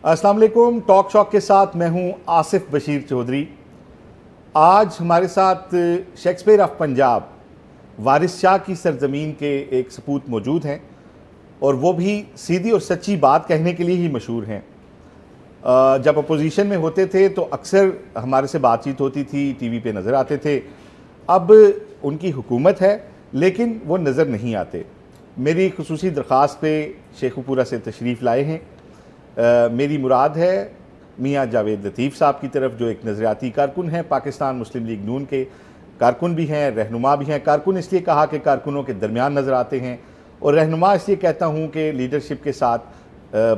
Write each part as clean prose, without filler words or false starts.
अस्सलाम वालेकुम। Talk shock के साथ मैं हूं आसिफ बशीर चौधरी। आज हमारे साथ शेक्सपियर ऑफ पंजाब वारिस शाह की सरजमीन के एक सपूत मौजूद हैं और वो भी सीधी और सच्ची बात कहने के लिए ही मशहूर हैं। जब अपोजिशन में होते थे तो अक्सर हमारे से बातचीत होती थी, टीवी पे नज़र आते थे। अब उनकी हुकूमत है लेकिन वो नज़र नहीं आते। मेरी खुसूसी दरख्वास्त पे शेखुपुरा से तशरीफ़ लाए हैं। मेरी मुराद है मियाँ जावेद लतीफ़ साहब की तरफ, जो एक नज़रियाती कारकुन हैं, पाकिस्तान मुस्लिम लीग नून के कारकुन भी हैं, रहनुमा भी हैं। कारकुन इसलिए कहा कि कारकुनों के दरमियान नज़र आते हैं, और रहनुमा इसलिए कहता हूँ कि लीडरशिप के साथ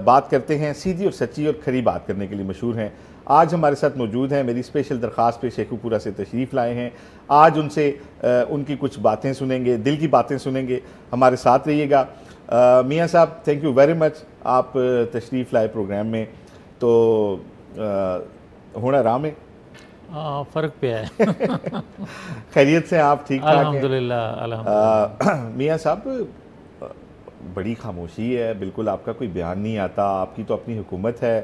बात करते हैं, सीधी और सच्ची और खरी बात करने के लिए मशहूर हैं। आज हमारे साथ मौजूद हैं। मेरी स्पेशल दरख्वास्त पे शेखुपुरा से तशरीफ़ लाए हैं। आज उनसे उनकी कुछ बातें सुनेंगे, दिल की बातें सुनेंगे। हमारे साथ रहिएगा। मियाँ साहब, थैंक यू वेरी मच, आप तशरीफ़ लाए प्रोग्राम में। तो होना आराम है, फ़र्क पे है। खैरियत से आप ठीक ठाक हैं? अल्हम्दुलिल्लाह। मियाँ साहब, बड़ी खामोशी है, बिल्कुल आपका कोई बयान नहीं आता। आपकी तो अपनी हुकूमत है,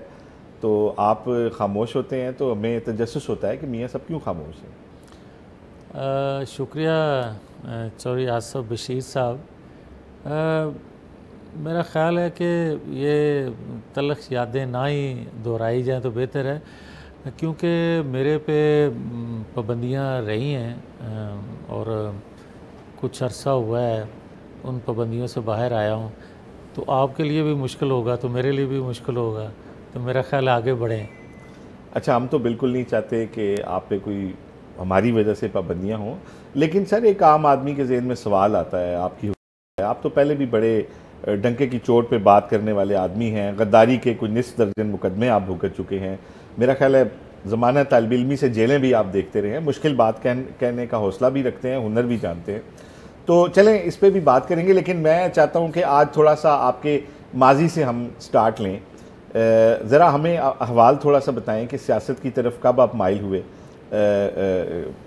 तो आप खामोश होते हैं, तो हमें तजस्सुस होता है कि मियाँ साहब क्यों खामोश हैं। शुक्रिया चौधरी आसिफ बशीर साहब। मेरा ख़्याल है कि ये तलख़ यादें ना ही दोहराई जाएँ तो बेहतर है, क्योंकि मेरे पे पाबंदियाँ रही हैं और कुछ अरसा हुआ है उन पाबंदियों से बाहर आया हूँ। तो आपके लिए भी मुश्किल होगा तो मेरे लिए भी मुश्किल होगा, तो मेरा ख़्याल आगे बढ़ें। अच्छा, हम तो बिल्कुल नहीं चाहते कि आप पे कोई हमारी वजह से पाबंदियाँ हों, लेकिन सर एक आम आदमी के ज़हन में सवाल आता है आपकी। आप तो पहले भी बड़े डंके की चोट पे बात करने वाले आदमी हैं। गद्दारी के कुछ निस्फ दर्जन मुकदमे आप भुगत चुके हैं। मेरा ख्याल है ज़माना तालिब इल्मी से जेलें भी आप देखते रहे हैं। मुश्किल बात कहने का हौसला भी रखते हैं, हुनर भी जानते हैं। तो चलें, इस पर भी बात करेंगे, लेकिन मैं चाहता हूँ कि आज थोड़ा सा आपके माजी से हम स्टार्ट लें। ज़रा हमें अहवाल थोड़ा सा बताएं कि सियासत की तरफ कब आप माइल हुए,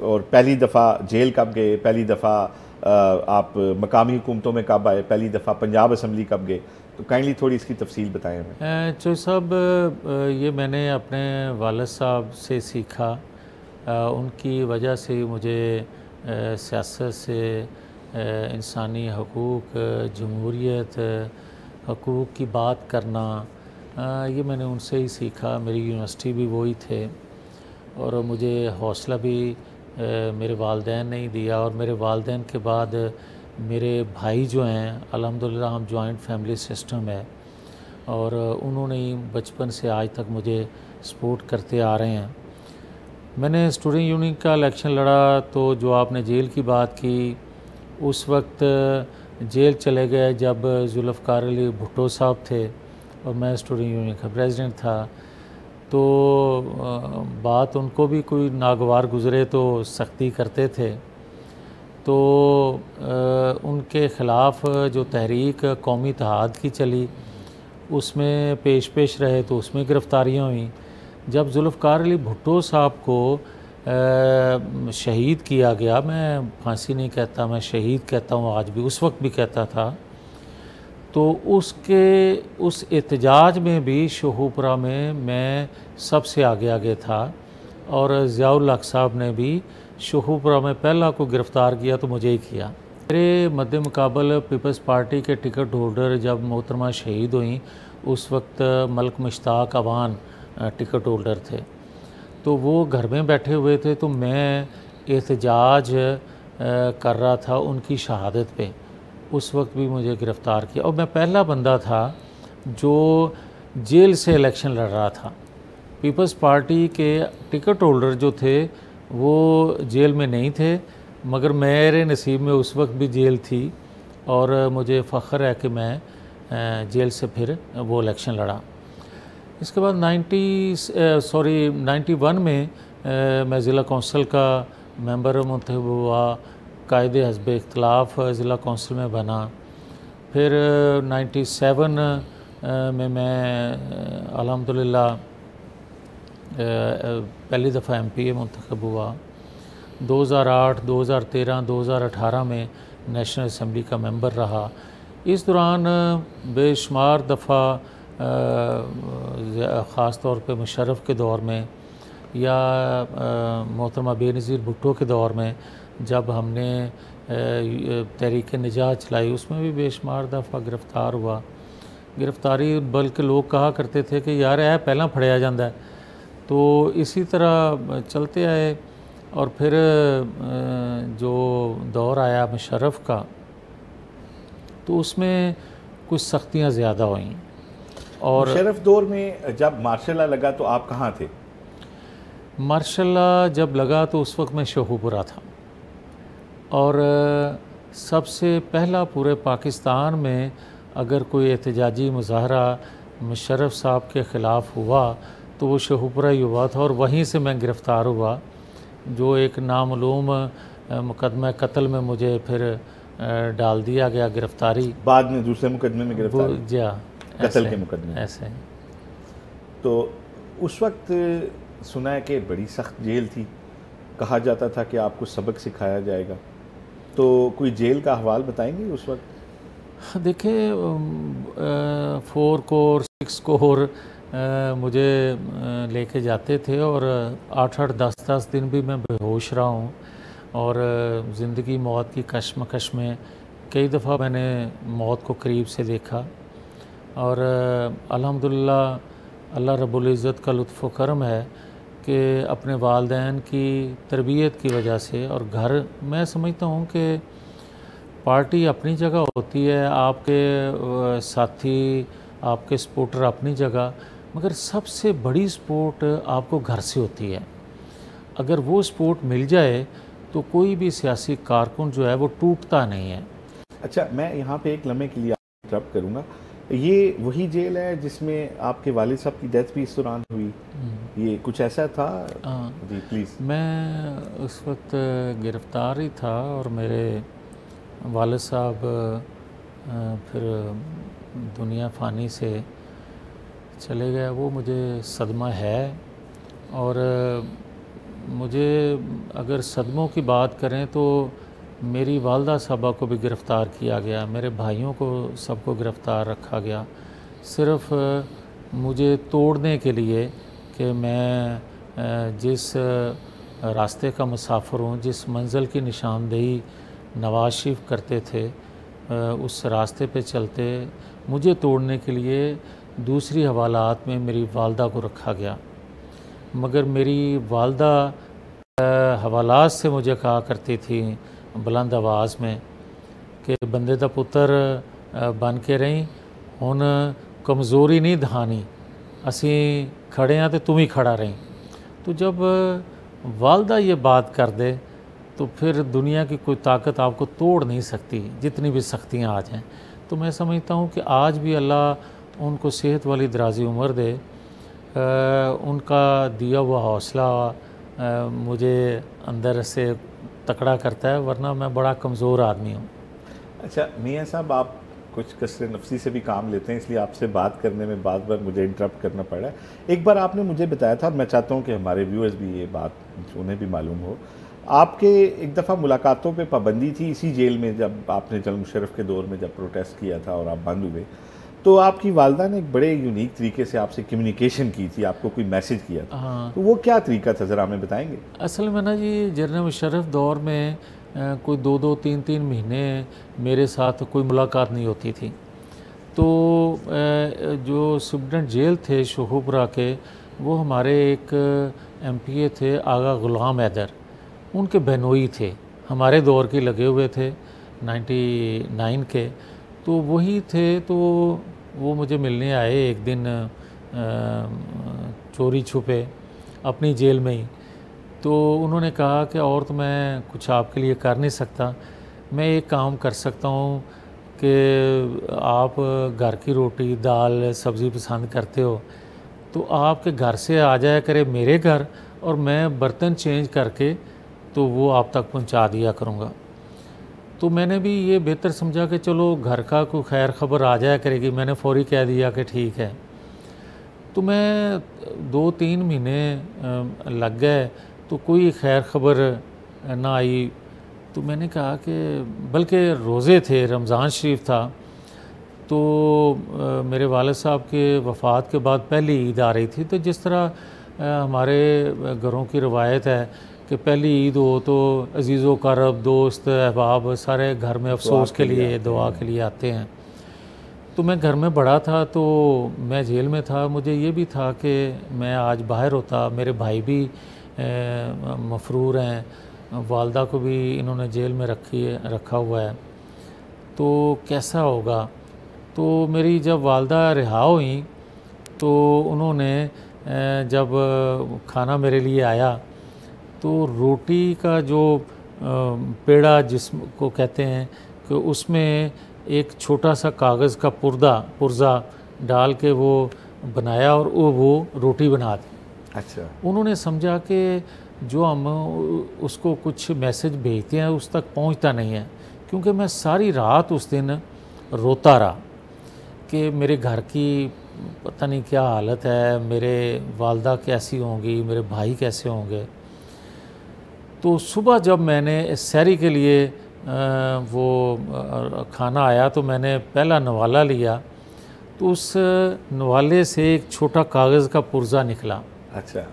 और पहली दफ़ा जेल कब गए, पहली दफ़ा आप मकामी हुकूमतों में कब आए, पहली दफ़ा पंजाब असम्बली कब गए। तो काइंडली थोड़ी इसकी तफसील बताएं हमें। चौधरी साहब, ये मैंने अपने वालिद साहब से सीखा। उनकी वजह से मुझे सियासत से, इंसानी हकूक़, जमहूरियत, हकूक़ की बात करना, ये मैंने उनसे ही सीखा। मेरी यूनिवर्सिटी भी वही थे और मुझे हौसला भी मेरे वालिदैन ने ही दिया। और मेरे वालिदैन के बाद मेरे भाई जो हैं, अल्हम्दुलिल्लाह हम जॉइंट फैमिली सिस्टम है, और उन्होंने ही बचपन से आज तक मुझे सपोर्ट करते आ रहे हैं। मैंने स्टूडेंट यूनियन का इलेक्शन लड़ा, तो जो आपने जेल की बात की, उस वक्त जेल चले गए जब जुल्फ़िकार अली भुट्टो साहब थे और मैं स्टूडेंट यूनियन का प्रेसिडेंट था। तो बात उनको भी कोई नागवार गुज़रे तो सख्ती करते थे। तो उनके ख़िलाफ़ जो तहरीक कौमी इत्तेहाद की चली, उसमें पेश रहे तो उसमें गिरफ़्तारियाँ हुई। जब जुल्फ़िकार अली भुट्टो साहब को शहीद किया गया, मैं फांसी नहीं कहता, मैं शहीद कहता हूँ आज भी, उस वक्त भी कहता था, तो उस एहतजाज में भी शेखुपुरा में मैं सबसे आगे था। और ज़ियाउल हक साहब ने भी शेखुपुरा में पहला को गिरफ़्तार किया तो मुझे ही किया। मेरे मद्दे मुकाबल पीपल्स पार्टी के टिकट होल्डर जब मोहतरमा शहीद हुई, उस वक्त मलिक मुश्ताक अवान टिकट होल्डर थे, तो वो घर में बैठे हुए थे, तो मैं एहतजाज कर रहा था उनकी शहादत पे। उस वक्त भी मुझे गिरफ़्तार किया और मैं पहला बंदा था जो जेल से इलेक्शन लड़ रहा था। पीपल्स पार्टी के टिकट होल्डर जो थे वो जेल में नहीं थे, मगर मेरे नसीब में उस वक्त भी जेल थी और मुझे फ़ख्र है कि मैं जेल से फिर वो इलेक्शन लड़ा। इसके बाद 91 में मैं ज़िला कौंसिल का मेंबर मुंतखब हुआ, कायदे हस्ब इख्तिलाफ ज़िला कौंसिल में बना। फिर 97 में मैं अल्हम्दुलिल्लाह पहली दफ़ा MP मुंतखब हुआ। 2008, 2013, 2018 में नेशनल असम्बली का मेंबर रहा। इस दौरान बेशुमार दफ़ा ख़ास तौर पे मुशर्रफ के दौर में या मोहतरमा बेनज़ीर भुट्टो के दौर में जब हमने तहरीक निजात चलाई, उसमें भी बेशुमार दफ़ा गिरफ़्तार हुआ। गिरफ़्तारी बल्कि लोग कहा करते थे कि यार ऐ पहला फड़िया जाता है। तो इसी तरह चलते आए और फिर जो दौर आया मुशर्रफ का, तो उसमें कुछ सख्तियाँ ज़्यादा हुई। और मुशर्रफ दौर में जब मार्शल लॉ लगा तो आप कहाँ थे? मार्शल लॉ जब लगा तो उस वक्त मैं शेखुपुरा था, और सबसे पहला पूरे पाकिस्तान में अगर कोई एहतजाजी मुज़ाहरा मुशर्रफ साहब के ख़िलाफ़ हुआ तो वो शेखुपुरा ही हुआ था, और वहीं से मैं गिरफ़्तार हुआ। जो एक नामालूम मुकदमा कत्ल में मुझे फिर डाल दिया गया, गिरफ़्तारी बाद में दूसरे मुकदमे में गिरफ़्तार, कत्ल के मुकदमे ऐसे। तो उस वक्त सुना है कि बड़ी सख्त जेल थी, कहा जाता था कि आपको सबक सिखाया जाएगा, तो कोई जेल का अहवाल बताएंगे उस वक्त? देखिए 4 कोर 6 कोर मुझे लेके जाते थे, और 8-8 10-10 दिन भी मैं बेहोश रहा हूँ, और ज़िंदगी मौत की कश्मकश में कई दफ़ा मैंने मौत को करीब से देखा। और अल्हम्दुलिल्लाह अल्लाह रब्बुल इज़्ज़त का लुत्फ़ व करम है कि अपने वालिदैन की तरबियत की वजह से, और घर, मैं समझता हूँ कि पार्टी अपनी जगह होती है, आपके साथी आपके सपोर्टर अपनी जगह, मगर सबसे बड़ी सपोर्ट आपको घर से होती है। अगर वो सपोर्ट मिल जाए तो कोई भी सियासी कारकुन जो है वो टूटता नहीं है। अच्छा, मैं यहाँ पे एक लम्हे के लिए इंटरप्ट करूँगा। ये वही जेल है जिसमें आपके वालिद साहब की डेथ भी इस दौरान हुई? ये कुछ ऐसा था? जी प्लीज़। मैं उस वक्त गिरफ़्तार ही था, और मेरे वालिद साहब फिर दुनिया फ़ानी से चले गए। वो मुझे सदमा है, और मुझे अगर सदमों की बात करें तो मेरी वालदा साहबा को भी गिरफ़्तार किया गया, मेरे भाइयों को सबको गिरफ़्तार रखा गया, सिर्फ़ मुझे तोड़ने के लिए कि मैं जिस रास्ते का मुसाफिर हूँ, जिस मंज़िल की निशानदेही नवाज़ शरीफ करते थे, उस रास्ते पे चलते मुझे तोड़ने के लिए दूसरी हवालात में मेरी वालदा को रखा गया। मगर मेरी वालदा हवालात से मुझे कहा करती थी बुलंद आवाज़ में कि बंदे दा पुत्र बन के रही, हुण कमज़ोरी नहीं दिखानी, असी खड़े हैं तो तुम ही खड़ा रही। तो जब वालदा ये बात कर दे तो फिर दुनिया की कोई ताकत आपको तोड़ नहीं सकती, जितनी भी सख्तियाँ आ जाएँ। तो मैं समझता हूँ कि आज भी अल्लाह उनको सेहत वाली दराज़ी उम्र दे, उनका दिया हुआ हौसला मुझे अंदर से तकड़ा करता है, वरना मैं बड़ा कमज़ोर आदमी हूँ। अच्छा मियाँ साहब, आप कुछ कसर नफसी से भी काम लेते हैं, इसलिए आपसे बात करने में बार बार मुझे इंटरप्ट करना पड़ा है। एक बार आपने मुझे बताया था, और मैं चाहता हूँ कि हमारे व्यूअर्स भी ये बात उन्हें भी मालूम हो, आपके एक दफ़ा मुलाकातों पे पाबंदी थी इसी जेल में, जब आपने जनरल मुशर्रफ के दौर में जब प्रोटेस्ट किया था और आप बंद हुए, तो आपकी वालदा ने एक बड़े यूनिक तरीके से आपसे कम्युनिकेशन की थी, आपको कोई मैसेज किया था। हाँ, तो वो क्या तरीका था, ज़रा हमें बताएंगे? असल में ना जी, जनरल मुशर्रफ दौर में कोई 2-2 3-3 महीने मेरे साथ कोई मुलाकात नहीं होती थी। तो जो सुप्रीडेंट जेल थे शेखुपुरा के, वो हमारे एक MPA थे आगा गुलाम हैदर, उनके बहनोई थे, हमारे दौर के लगे हुए थे 99 के। तो वही थे, तो वो मुझे मिलने आए एक दिन चोरी छुपे अपनी जेल में ही। तो उन्होंने कहा कि और तो मैं कुछ आपके लिए कर नहीं सकता, मैं एक काम कर सकता हूँ कि आप घर की रोटी दाल सब्ज़ी पसंद करते हो तो आपके घर से आ जाया करे मेरे घर, और मैं बर्तन चेंज करके तो वो आप तक पहुँचा दिया करूँगा। तो मैंने भी ये बेहतर समझा कि चलो घर का कोई खैर ख़बर आ जाया करेगी, मैंने फ़ौरी कह दिया कि ठीक है। तो मैं 2-3 महीने लग गए तो कोई खैर ख़बर ना आई। तो मैंने कहा कि बल्कि रोज़े थे, रमज़ान शरीफ था, तो मेरे वालिद साहब के वफ़ात के बाद पहली ईद आ रही थी, तो जिस तरह हमारे घरों की रवायत है कि पहली ईद हो तो अजीज़ो क़रब, दोस्त, अहबाब सारे घर में अफसोस के लिए, दुआ के लिए आते हैं। तो मैं घर में बड़ा था, तो मैं जेल में था, मुझे ये भी था कि मैं आज बाहर होता, मेरे भाई भी मफरूर हैं, वालदा को भी इन्होंने जेल में रखा हुआ है, तो कैसा होगा। तो मेरी जब वालदा रिहा हुई तो उन्होंने जब खाना मेरे लिए आया तो रोटी का जो पेड़ा जिसको कहते हैं कि उसमें एक छोटा सा कागज़ का पुर्जा डाल के वो बनाया और वो रोटी बना दी। अच्छा। उन्होंने समझा कि जो हम उसको कुछ मैसेज भेजते हैं उस तक पहुंचता नहीं है, क्योंकि मैं सारी रात उस दिन रोता रहा कि मेरे घर की पता नहीं क्या हालत है, मेरे वालदा कैसी होंगी, मेरे भाई कैसे होंगे। तो सुबह जब मैंने सहरी के लिए वो खाना आया तो मैंने पहला नवाला लिया, तो उस नवाले से एक छोटा कागज़ का पुर्जा निकला। अच्छा।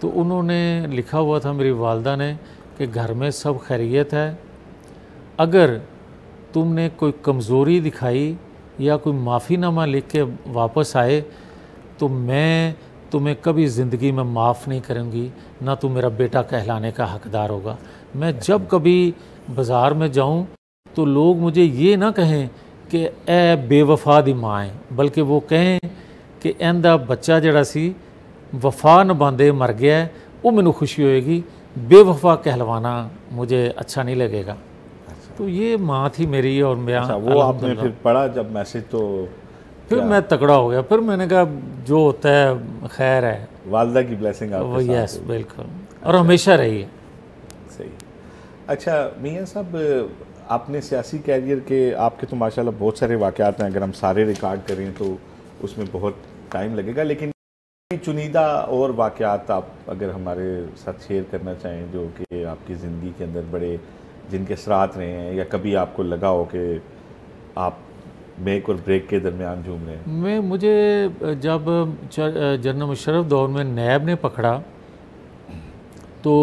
तो उन्होंने लिखा हुआ था, मेरी वालदा ने, कि घर में सब खैरियत है, अगर तुमने कोई कमज़ोरी दिखाई या कोई माफ़ीनामा लिख के वापस आए तो मैं तुम्हें कभी ज़िंदगी में माफ़ नहीं करूँगी, ना तू मेरा बेटा कहलाने का हकदार होगा। मैं जब कभी बाज़ार में जाऊँ तो लोग मुझे ये ना कहें कि ए बेवफा दी माँ है, बल्कि वो कहें कि इंदा बच्चा जड़ा सी वफा निभांदे मर गया है, वो मैनू खुशी होएगी, बेवफा कहलवाना मुझे अच्छा नहीं लगेगा। तो ये माँ थी मेरी और मैं। अच्छा, वो आपने फिर पढ़ा जब मैसेज, तो फिर मैं तकड़ा हो गया, फिर मैंने कहा जो होता है खैर है, वालदा की ब्लेसिंग आपके साथ। यस बिल्कुल, और हमेशा रही है। सही। अच्छा मियां साहब, आपने सियासी कैरियर के, आपके तो माशाल्लाह बहुत सारे वाक़यात हैं, अगर हम सारे रिकॉर्ड करें तो उसमें बहुत टाइम लगेगा, लेकिन चुनिंदा और वाक़यात आप अगर हमारे साथ शेयर करना चाहें जो कि आपकी ज़िंदगी के अंदर बड़े जिनके असरात रहे हैं, या कभी आपको लगा हो कि आप मेक और ब्रेक के दरमियान झूम रहे हैं। मुझे जब जनरल मुशर्रफ दौर में नैब ने पकड़ा तो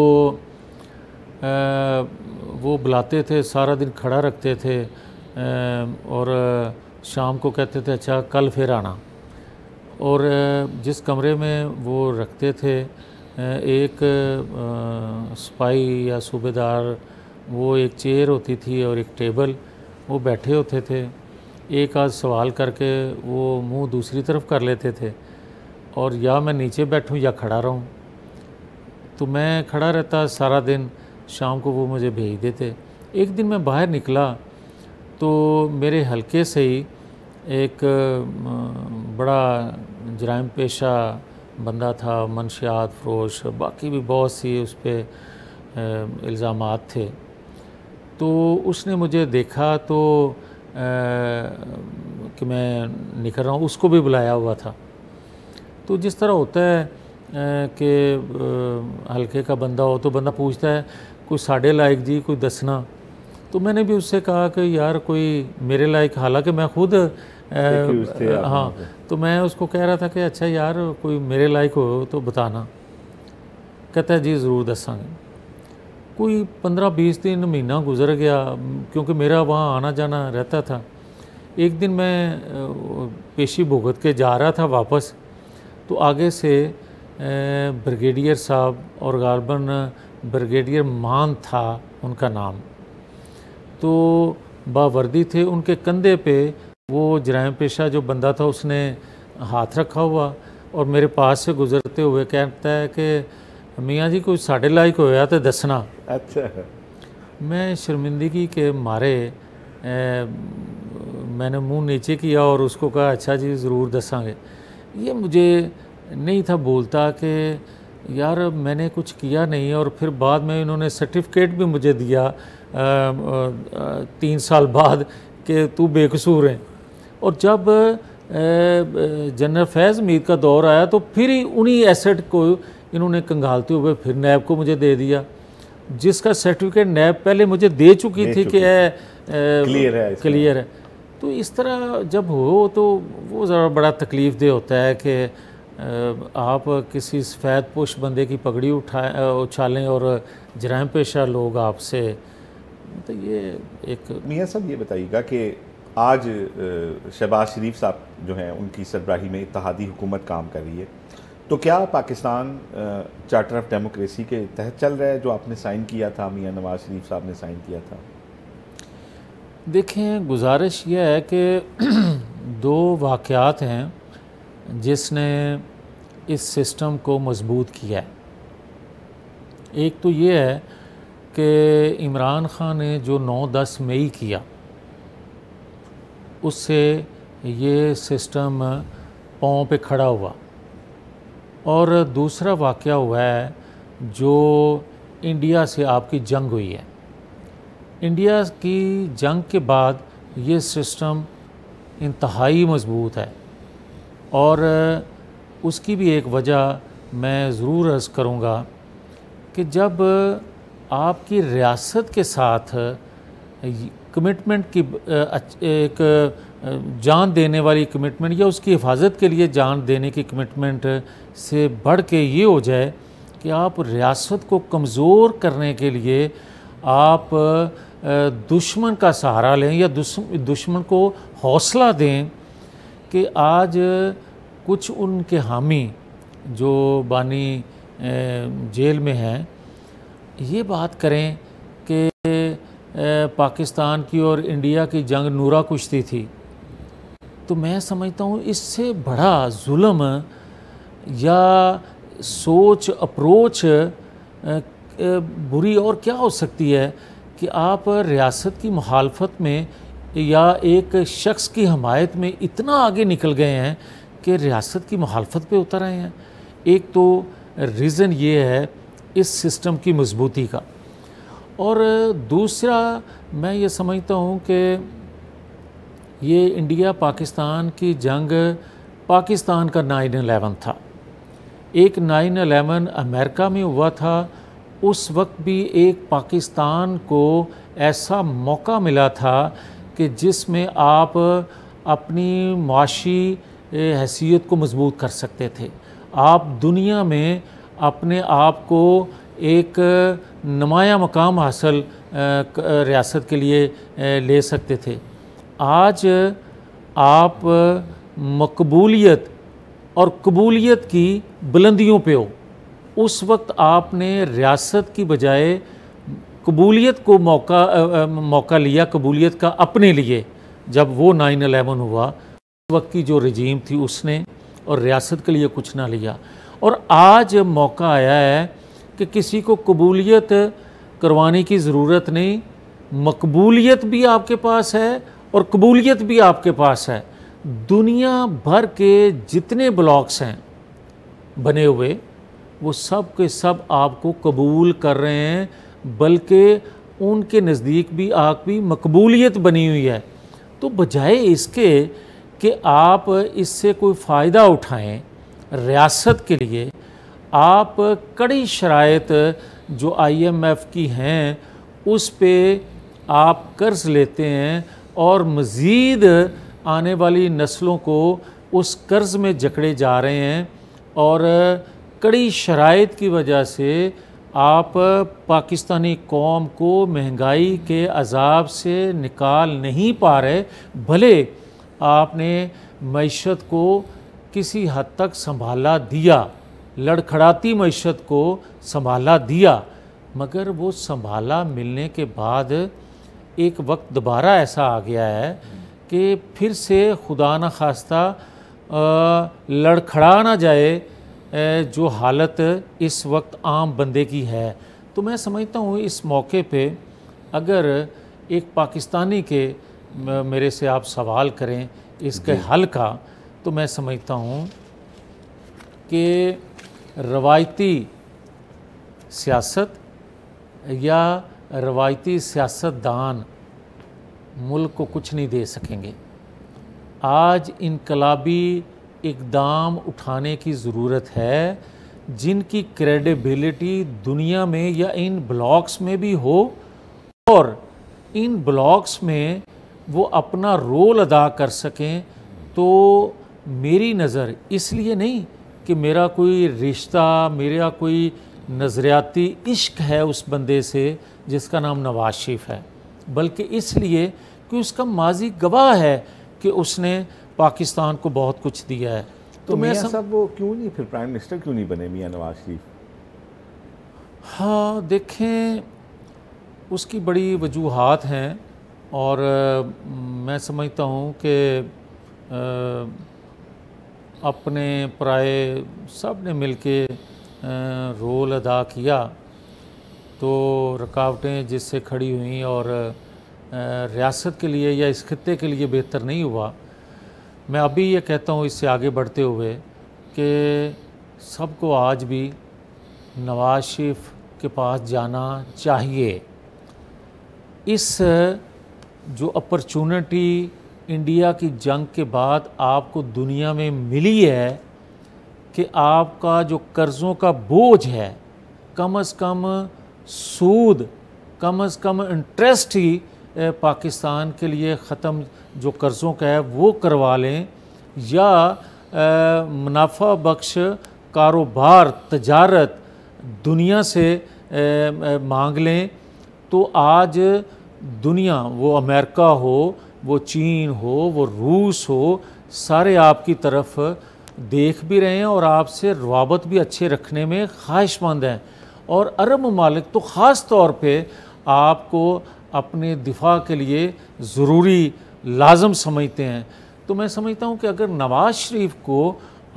वो बुलाते थे, सारा दिन खड़ा रखते थे और शाम को कहते थे अच्छा कल फिर आना। और जिस कमरे में वो रखते थे, एक सिपाही या सूबेदार, वो एक चेयर होती थी और एक टेबल, वो बैठे होते थे, एक आध सवाल करके वो मुंह दूसरी तरफ कर लेते थे, और या मैं नीचे बैठूं या खड़ा रहूं। तो मैं खड़ा रहता सारा दिन, शाम को वो मुझे भेज देते। एक दिन मैं बाहर निकला तो मेरे हल्के से ही एक बड़ा जराइम पेशा बंदा था, मनशियात फरोश, बाकी भी बहुत सी उस पर इल्ज़ामात थे। तो उसने मुझे देखा तो कि मैं निकल रहा हूँ, उसको भी बुलाया हुआ था। तो जिस तरह होता है कि हल्के का बंदा हो तो बंदा पूछता है कोई साढ़े लायक जी कोई दसना। तो मैंने भी उससे कहा कि यार कोई मेरे लायक, हालांकि मैं खुद हाँ, तो मैं उसको कह रहा था कि अच्छा यार कोई मेरे लायक हो तो बताना। कहता है जी ज़रूर दसांगे। कोई 15-20 दिन, महीना गुजर गया, क्योंकि मेरा वहाँ आना जाना रहता था। एक दिन मैं पेशी भुगत के जा रहा था वापस, तो आगे से ब्रिगेडियर साहब, और गालबन ब्रिगेडियर मान था उनका नाम, तो बावर्दी थे, उनके कंधे पे वो जराइम पेशा जो बंदा था उसने हाथ रखा हुआ, और मेरे पास से गुजरते हुए कहता है कि मियाँ जी कोई साढ़े लायक होया तो दसना। अच्छा। मैं शर्मिंदगी के मारे मैंने मुंह नीचे किया और उसको कहा अच्छा जी ज़रूर दसांगे। ये मुझे नहीं था बोलता कि यार मैंने कुछ किया नहीं, और फिर बाद में इन्होंने सर्टिफिकेट भी मुझे दिया 3 साल बाद कि तू बेकसूर है। और जब जनरल फैज़ मीर का दौर आया तो फिर ही उन्हीं एसेट को इन्होंने कंगालते हुए फिर नैब को मुझे दे दिया, जिसका सर्टिफिकेट नैब पहले मुझे दे चुकी थी कि क्लियर है। तो इस तरह जब हो तो वो ज़रा बड़ा तकलीफ़देह होता है कि आप किसी सफ़ेद पोश बंदे की पगड़ी उछालें और जराइम पेशा लोग आपसे, तो ये एक। मियाँ साहब ये बताइएगा कि आज शहबाज शरीफ साहब जो हैं उनकी सरबराही में इत्तेहादी हुकूमत काम कर रही है, तो क्या पाकिस्तान चार्टर ऑफ डेमोक्रेसी के तहत चल रहा है जो आपने साइन किया था, मियाँ नवाज शरीफ साहब ने साइन किया था? देखें, गुजारिश यह है कि दो वाक़यात हैं जिसने इस सिस्टम को मजबूत किया है। एक तो ये है कि इमरान ख़ान ने जो 9-10 मई किया, उससे ये सिस्टम पाँव पे खड़ा हुआ। और दूसरा वाक़या हुआ है जो इंडिया से आपकी जंग हुई है। इंडिया की जंग के बाद ये सिस्टम इंतहाई मजबूत है, और उसकी भी एक वजह मैं ज़रूर अर्ज़ करूँगा कि जब आपकी रियासत के साथ कमिटमेंट की एक जान देने वाली कमिटमेंट या उसकी हिफाजत के लिए जान देने की कमिटमेंट से बढ़ के ये हो जाए कि आप रियासत को कमज़ोर करने के लिए आप दुश्मन का सहारा लें या दुश्मन को हौसला दें कि आज कुछ उनके हामी जो बानी जेल में हैं ये बात करें कि पाकिस्तान की और इंडिया की जंग नूरा कुश्ती थी, तो मैं समझता हूँ इससे बड़ा जुल्म या सोच अप्रोच बुरी और क्या हो सकती है कि आप रियासत की मुखालफत में या एक शख्स की हमायत में इतना आगे निकल गए हैं कि रियासत की मुखालफत पे उतर आए हैं। एक तो रीज़न ये है इस सिस्टम की मजबूती का, और दूसरा मैं ये समझता हूँ कि ये इंडिया पाकिस्तान की जंग पाकिस्तान का 9/11 था। एक 9/11 अमेरिका में हुआ था, उस वक्त भी एक पाकिस्तान को ऐसा मौका मिला था कि जिसमें आप अपनी माशी हैसियत को मजबूत कर सकते थे, आप दुनिया में अपने आप को एक नुमाया मकाम हासिल रियासत के लिए ले सकते थे। आज आप मकबूलियत और कबूलियत की बुलंदियों पे हो। उस वक्त आपने रियासत की बजाय कबूलियत को मौका लिया, कबूलियत का अपने लिए। जब वो 9/11 हुआ, उस वक्त की जो रजीम थी उसने और रियासत के लिए कुछ ना लिया। और आज मौका आया है कि किसी को कबूलियत करवाने की ज़रूरत नहीं, मकबूलियत भी आपके पास है और कबूलियत भी आपके पास है। दुनिया भर के जितने ब्लॉक्स हैं बने हुए, वो सब के सब आपको कबूल कर रहे हैं, बल्कि उनके नज़दीक भी आपकी मकबूलियत बनी हुई है। तो बजाय इसके कि आप इससे कोई फ़ायदा उठाएं रियासत के लिए, आप कड़ी शराइत जो IMF की हैं उस पे आप कर्ज़ लेते हैं और मज़ीद आने वाली नस्लों को उस कर्ज़ में जकड़े जा रहे हैं। और कड़ी शराइत की वजह से आप पाकिस्तानी कौम को महंगाई के अज़ाब से निकाल नहीं पा रहे। भले आपने मईशत को किसी हद तक संभाला दिया, लड़खड़ाती मईशत को संभाला दिया, मगर वो संभाला मिलने के बाद एक वक्त दोबारा ऐसा आ गया है कि फिर से खुदा न खास्ता लड़खड़ा ना जाए जो हालत इस वक्त आम बंदे की है। तो मैं समझता हूँ इस मौके पे अगर एक पाकिस्तानी के मेरे से आप सवाल करें इसके हल का, तो मैं समझता हूँ कि रवायती सियासत या रवायती सियासतदान मुल्क को कुछ नहीं दे सकेंगे। आज इनकलाबी इक़दाम उठाने की ज़रूरत है जिनकी क्रेडिबिलिटी दुनिया में या इन ब्लॉक्स में भी हो, और इन ब्लॉक्स में वो अपना रोल अदा कर सकें। तो मेरी नज़र इसलिए नहीं कि मेरा कोई रिश्ता, मेरा कोई नज़रियाती इश्क है उस बंदे से जिसका नाम नवाज शरीफ है, बल्कि इसलिए कि उसका माजी गवाह है कि उसने पाकिस्तान को बहुत कुछ दिया है। तो मियां साहब वो क्यों नहीं फिर प्राइम मिनिस्टर क्यों नहीं बने मियां नवाज शरीफ? हाँ देखें, उसकी बड़ी वजूहात हैं और मैं समझता हूँ कि अपने पराए सब ने मिलके रोल अदा किया, तो रुकावटें जिससे खड़ी हुई और रियासत के लिए या इस खित्ते के लिए बेहतर नहीं हुआ। मैं अभी ये कहता हूँ इससे आगे बढ़ते हुए कि सबको आज भी नवाज शरीफ के पास जाना चाहिए। इस जो अपॉर्चुनिटी इंडिया की जंग के बाद आपको दुनिया में मिली है कि आपका जो कर्ज़ों का बोझ है, कम से कम सूद, कम से कम इंटरेस्ट ही पाकिस्तान के लिए ख़त्म जो कर्ज़ों का है वो करवा लें, या मुनाफा बख्श कारोबार तजारत दुनिया से मांग लें। तो आज दुनिया, वो अमेरिका हो, वो चीन हो, वो रूस हो, सारे आपकी तरफ देख भी रहे हैं और आपसे रवाबत भी अच्छे रखने में ख्वाहिशमंद हैं। और अरब ममालिक तो ख़ास तौर पे आपको अपने दिफा के लिए ज़रूरी लाजम समझते हैं। तो मैं समझता हूँ कि अगर नवाज शरीफ को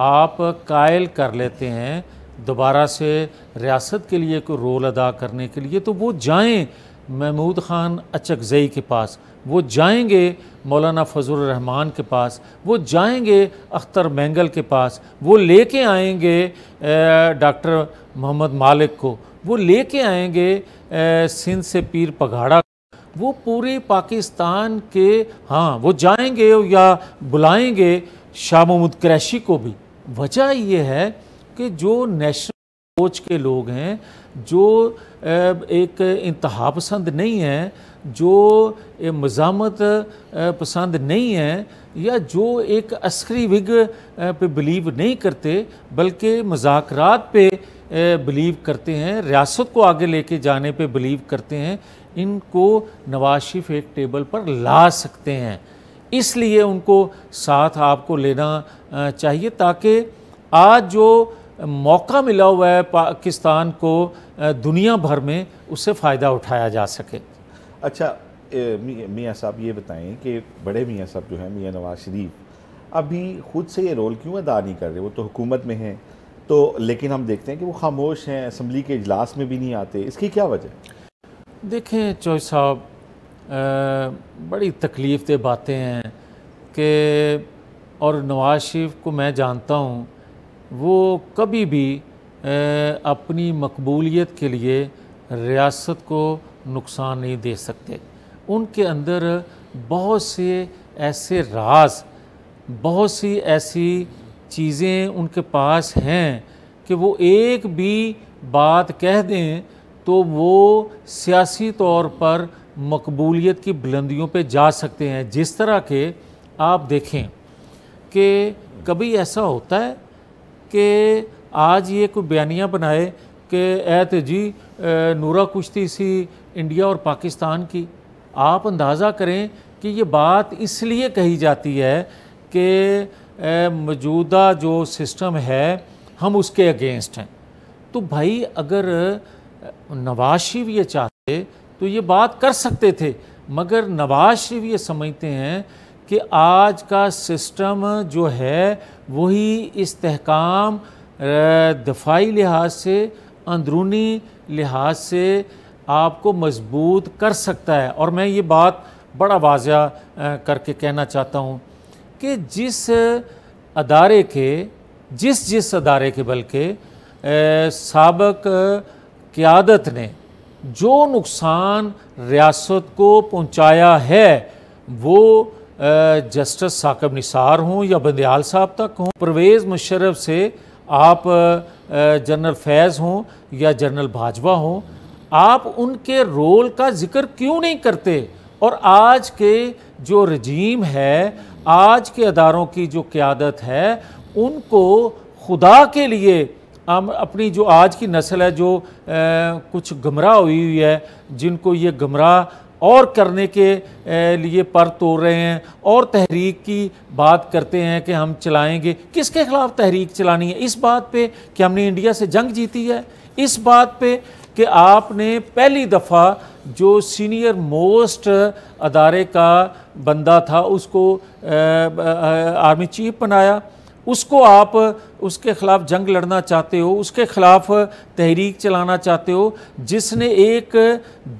आप कायल कर लेते हैं दोबारा से रियासत के लिए कोई रोल अदा करने के लिए, तो वो जाएं महमूद ख़ान अचकज़ई के पास, वो जाएंगे मौलाना फजल रहमान के पास, वो जाएंगे अख्तर मैंगल के पास, वो लेके आएंगे डॉक्टर मोहम्मद मालिक को, वो लेके आएंगे सिंध से पीर पघाड़ा, वो पूरे पाकिस्तान के, हाँ वो जाएंगे या बुलाएंगे शाह महमूद कुरैशी को भी। वजह ये है कि जो नेशनल सोच के लोग हैं, जो एक इंतहा पसंद नहीं है, जो मज़ामत पसंद नहीं है, या जो एक अस्करी विग पे बिलीव नहीं करते बल्कि मज़ाकरात पे बिलीव करते हैं, रियासत को आगे लेके जाने पे बिलीव करते हैं, इनको नवाज शरीफ एक टेबल पर ला सकते हैं। इसलिए उनको साथ आपको लेना चाहिए ताकि आज जो मौका मिला हुआ है पाकिस्तान को दुनिया भर में, उससे फ़ायदा उठाया जा सके। अच्छा मियां साहब ये बताएं कि बड़े मियां साहब जो हैं मियां नवाज शरीफ अभी ख़ुद से ये रोल क्यों अदा नहीं कर रहे? वो तो हुकूमत में हैं, तो लेकिन हम देखते हैं कि वो खामोश हैं, असम्बली के इजलास में भी नहीं आते, इसकी क्या वजह? देखें चौधरी साहब, बड़ी तकलीफ़ दे बातें हैं कि, और नवाज शरीफ को मैं जानता हूँ, वो कभी भी अपनी मकबूलियत के लिए रियासत को नुकसान नहीं दे सकते। उनके अंदर बहुत से ऐसे राज, बहुत सी ऐसी चीज़ें उनके पास हैं कि वो एक भी बात कह दें तो वो सियासी तौर पर मकबूलियत की बुलंदियों पे जा सकते हैं। जिस तरह के आप देखें कि कभी ऐसा होता है कि आज ये कोई बयानिया बनाए कि ऐत जी नूरा कुश्ती सी इंडिया और पाकिस्तान की, आप अंदाज़ा करें कि ये बात इसलिए कही जाती है कि मौजूदा जो सिस्टम है हम उसके अगेंस्ट हैं। तो भाई अगर नवाज शरीफ ये चाहते तो ये बात कर सकते थे, मगर नवाज शरीफ ये समझते हैं कि आज का सिस्टम जो है वही इस्तेहकाम दफाई लिहाज से, अंदरूनी लिहाज से आपको मजबूत कर सकता है। और मैं ये बात बड़ा वाज़ा करके कहना चाहता हूँ कि जिस अदारे के बल्कि साबक क़यादत ने जो नुकसान रियासत को पहुँचाया है, वो जस्टिस साकिब निसार हों या बंदयाल साहब तक हों, परवेज़ मुशर्रफ से आप जनरल फैज़ हों या जनरल बाजवा हों, आप उनके रोल का जिक्र क्यों नहीं करते? और आज के जो रजीम है, आज के अदारों की जो क़यादत है, उनको खुदा के लिए हम अपनी जो आज की नस्ल है जो कुछ गुमराह हुई है, जिनको ये गुमराह और करने के लिए पर तोड़ रहे हैं और तहरीक की बात करते हैं कि हम चलाएंगे। किसके ख़िलाफ़ तहरीक चलानी है? इस बात पे कि हमने इंडिया से जंग जीती है, इस बात पे कि आपने पहली दफ़ा जो सीनियर मोस्ट अदारे का बंदा था उसको आर्मी चीफ बनाया, उसको आप उसके ख़िलाफ़ जंग लड़ना चाहते हो, उसके ख़िलाफ़ तहरीक चलाना चाहते हो, जिसने एक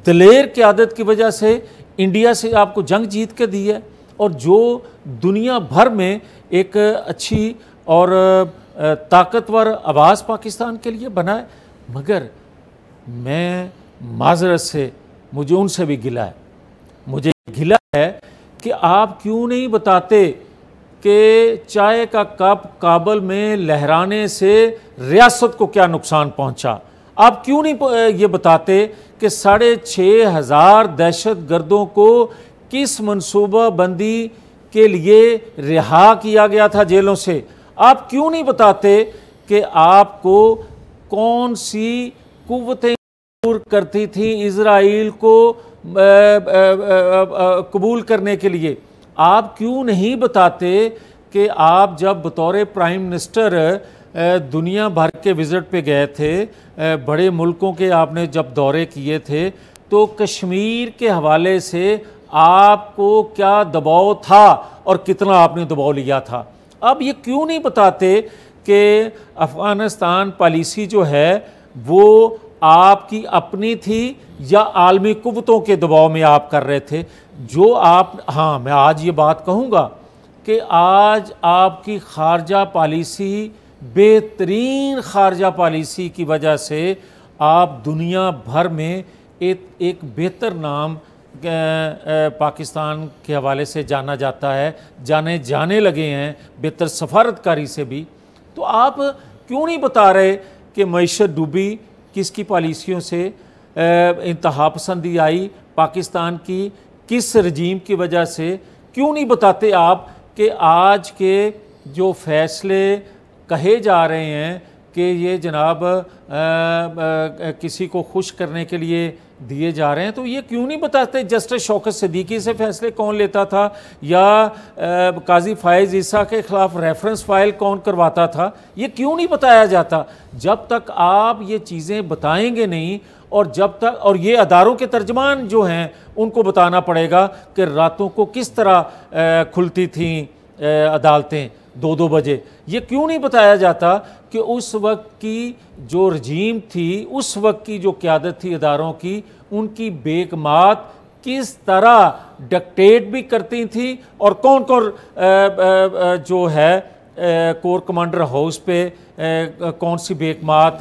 दलेर क़यादत की वजह से इंडिया से आपको जंग जीत के दी है और जो दुनिया भर में एक अच्छी और ताकतवर आवाज़ पाकिस्तान के लिए बना है। मगर मैं माज़रत से मुझे उनसे भी गिला है, मुझे गिला है कि आप क्यों नहीं बताते कि चाय का कप काबुल में लहराने से रियासत को क्या नुकसान पहुंचा। आप क्यों नहीं ये बताते कि 6,500 दहशत गर्दों को किस मनसूबा बंदी के लिए रिहा किया गया था जेलों से। आप क्यों नहीं बताते कि आपको कौन सी कुव्वतें करती थी इजराइल को कबूल करने के लिए। आप क्यों नहीं बताते कि आप जब बतौर प्राइम मिनिस्टर दुनिया भर के विज़िट पे गए थे, बड़े मुल्कों के आपने जब दौरे किए थे, तो कश्मीर के हवाले से आपको क्या दबाव था और कितना आपने दबाव लिया था। अब ये क्यों नहीं बताते कि अफ़गानिस्तान पॉलिसी जो है वो आपकी अपनी थी या आलमी कुव्वतों के दबाव में आप कर रहे थे। जो आप, हाँ, मैं आज ये बात कहूँगा कि आज आपकी खारजा पॉलिसी, बेहतरीन खारजा पॉलिसी की वजह से आप दुनिया भर में एक बेहतर नाम पाकिस्तान के हवाले से जाना जाता है, जाने लगे हैं, बेहतर सफारतकारी से भी। तो आप क्यों नहीं बता रहे कि मईशत डूबी, किसकी पॉलिसियों से इंतहा पसंदी आई, पाकिस्तान की किस रजीम की वजह से? क्यों नहीं बताते आप कि आज के जो फैसले कहे जा रहे हैं कि ये जनाब किसी को खुश करने के लिए दिए जा रहे हैं, तो ये क्यों नहीं बताते जस्टिस शौकत सिद्दीकी से फैसले कौन लेता था या काजी फायज़ ईसा के ख़िलाफ़ रेफरेंस फ़ाइल कौन करवाता था? ये क्यों नहीं बताया जाता? जब तक आप ये चीज़ें बताएंगे नहीं और जब तक, और ये अदारों के तर्जमान जो हैं उनको बताना पड़ेगा कि रातों को किस तरह खुलती थीं अदालतें 2-2 बजे। ये क्यों नहीं बताया जाता कि उस वक्त की जो रजीम थी, उस वक्त की जो क़यादत थी अदारों की, उनकी बेगमात किस तरह डिक्टेट भी करती थी और कौन कौन जो है कोर कमांडर हाउस पे कौन सी बेगमात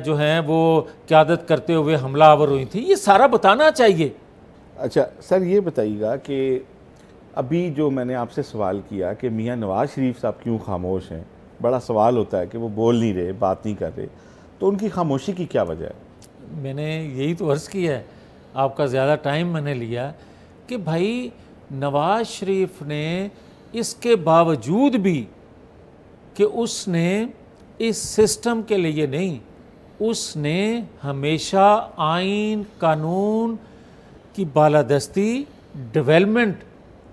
जो हैं वो क़यादत करते हुए हमलावर हुई थी, ये सारा बताना चाहिए। अच्छा सर, ये बताइएगा कि अभी जो मैंने आपसे सवाल किया कि मियाँ नवाज़ शरीफ साहब क्यों खामोश हैं, बड़ा सवाल होता है कि वो बोल नहीं रहे, बात नहीं कर रहे, तो उनकी खामोशी की क्या वजह है? मैंने यही तो अर्ज़ किया है, आपका ज़्यादा टाइम मैंने लिया कि भाई नवाज़ शरीफ ने इसके बावजूद भी कि उसने इस सिस्टम के लिए नहीं, उसने हमेशा आइन कानून की बालादस्ती, डेवलपमेंट,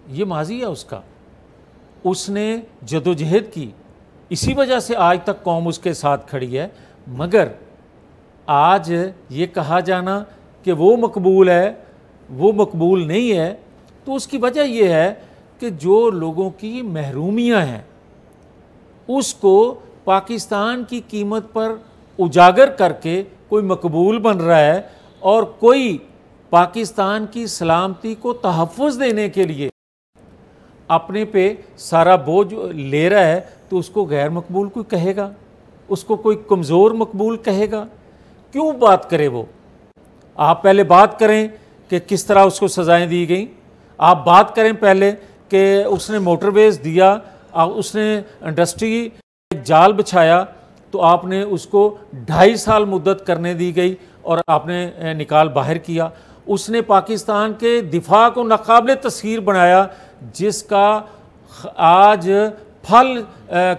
ये माजी है उसका, उसने जदोजहद की, इसी वजह से आज तक कौम उसके साथ खड़ी है। मगर आज ये कहा जाना कि वो मकबूल है, वो मकबूल नहीं है, तो उसकी वजह ये है कि जो लोगों की महरूमियाँ हैं उसको पाकिस्तान की कीमत पर उजागर करके कोई मकबूल बन रहा है और कोई पाकिस्तान की सलामती को तहफ़्फ़ुज़ देने के लिए अपने पे सारा बोझ ले रहा है, तो उसको गैर मकबूल कोई कहेगा, उसको कोई कमज़ोर मकबूल कहेगा? क्यों बात करे वो? आप पहले बात करें कि किस तरह उसको सज़ाएं दी गई, आप बात करें पहले कि उसने मोटरवेज़ दिया, उसने इंडस्ट्री जाल बिछाया, तो आपने उसको 2.5 साल मुद्दत करने दी गई और आपने निकाल बाहर किया। उसने पाकिस्तान के दिफा को नाकाबिल तस्खीर बनाया, जिसका आज फल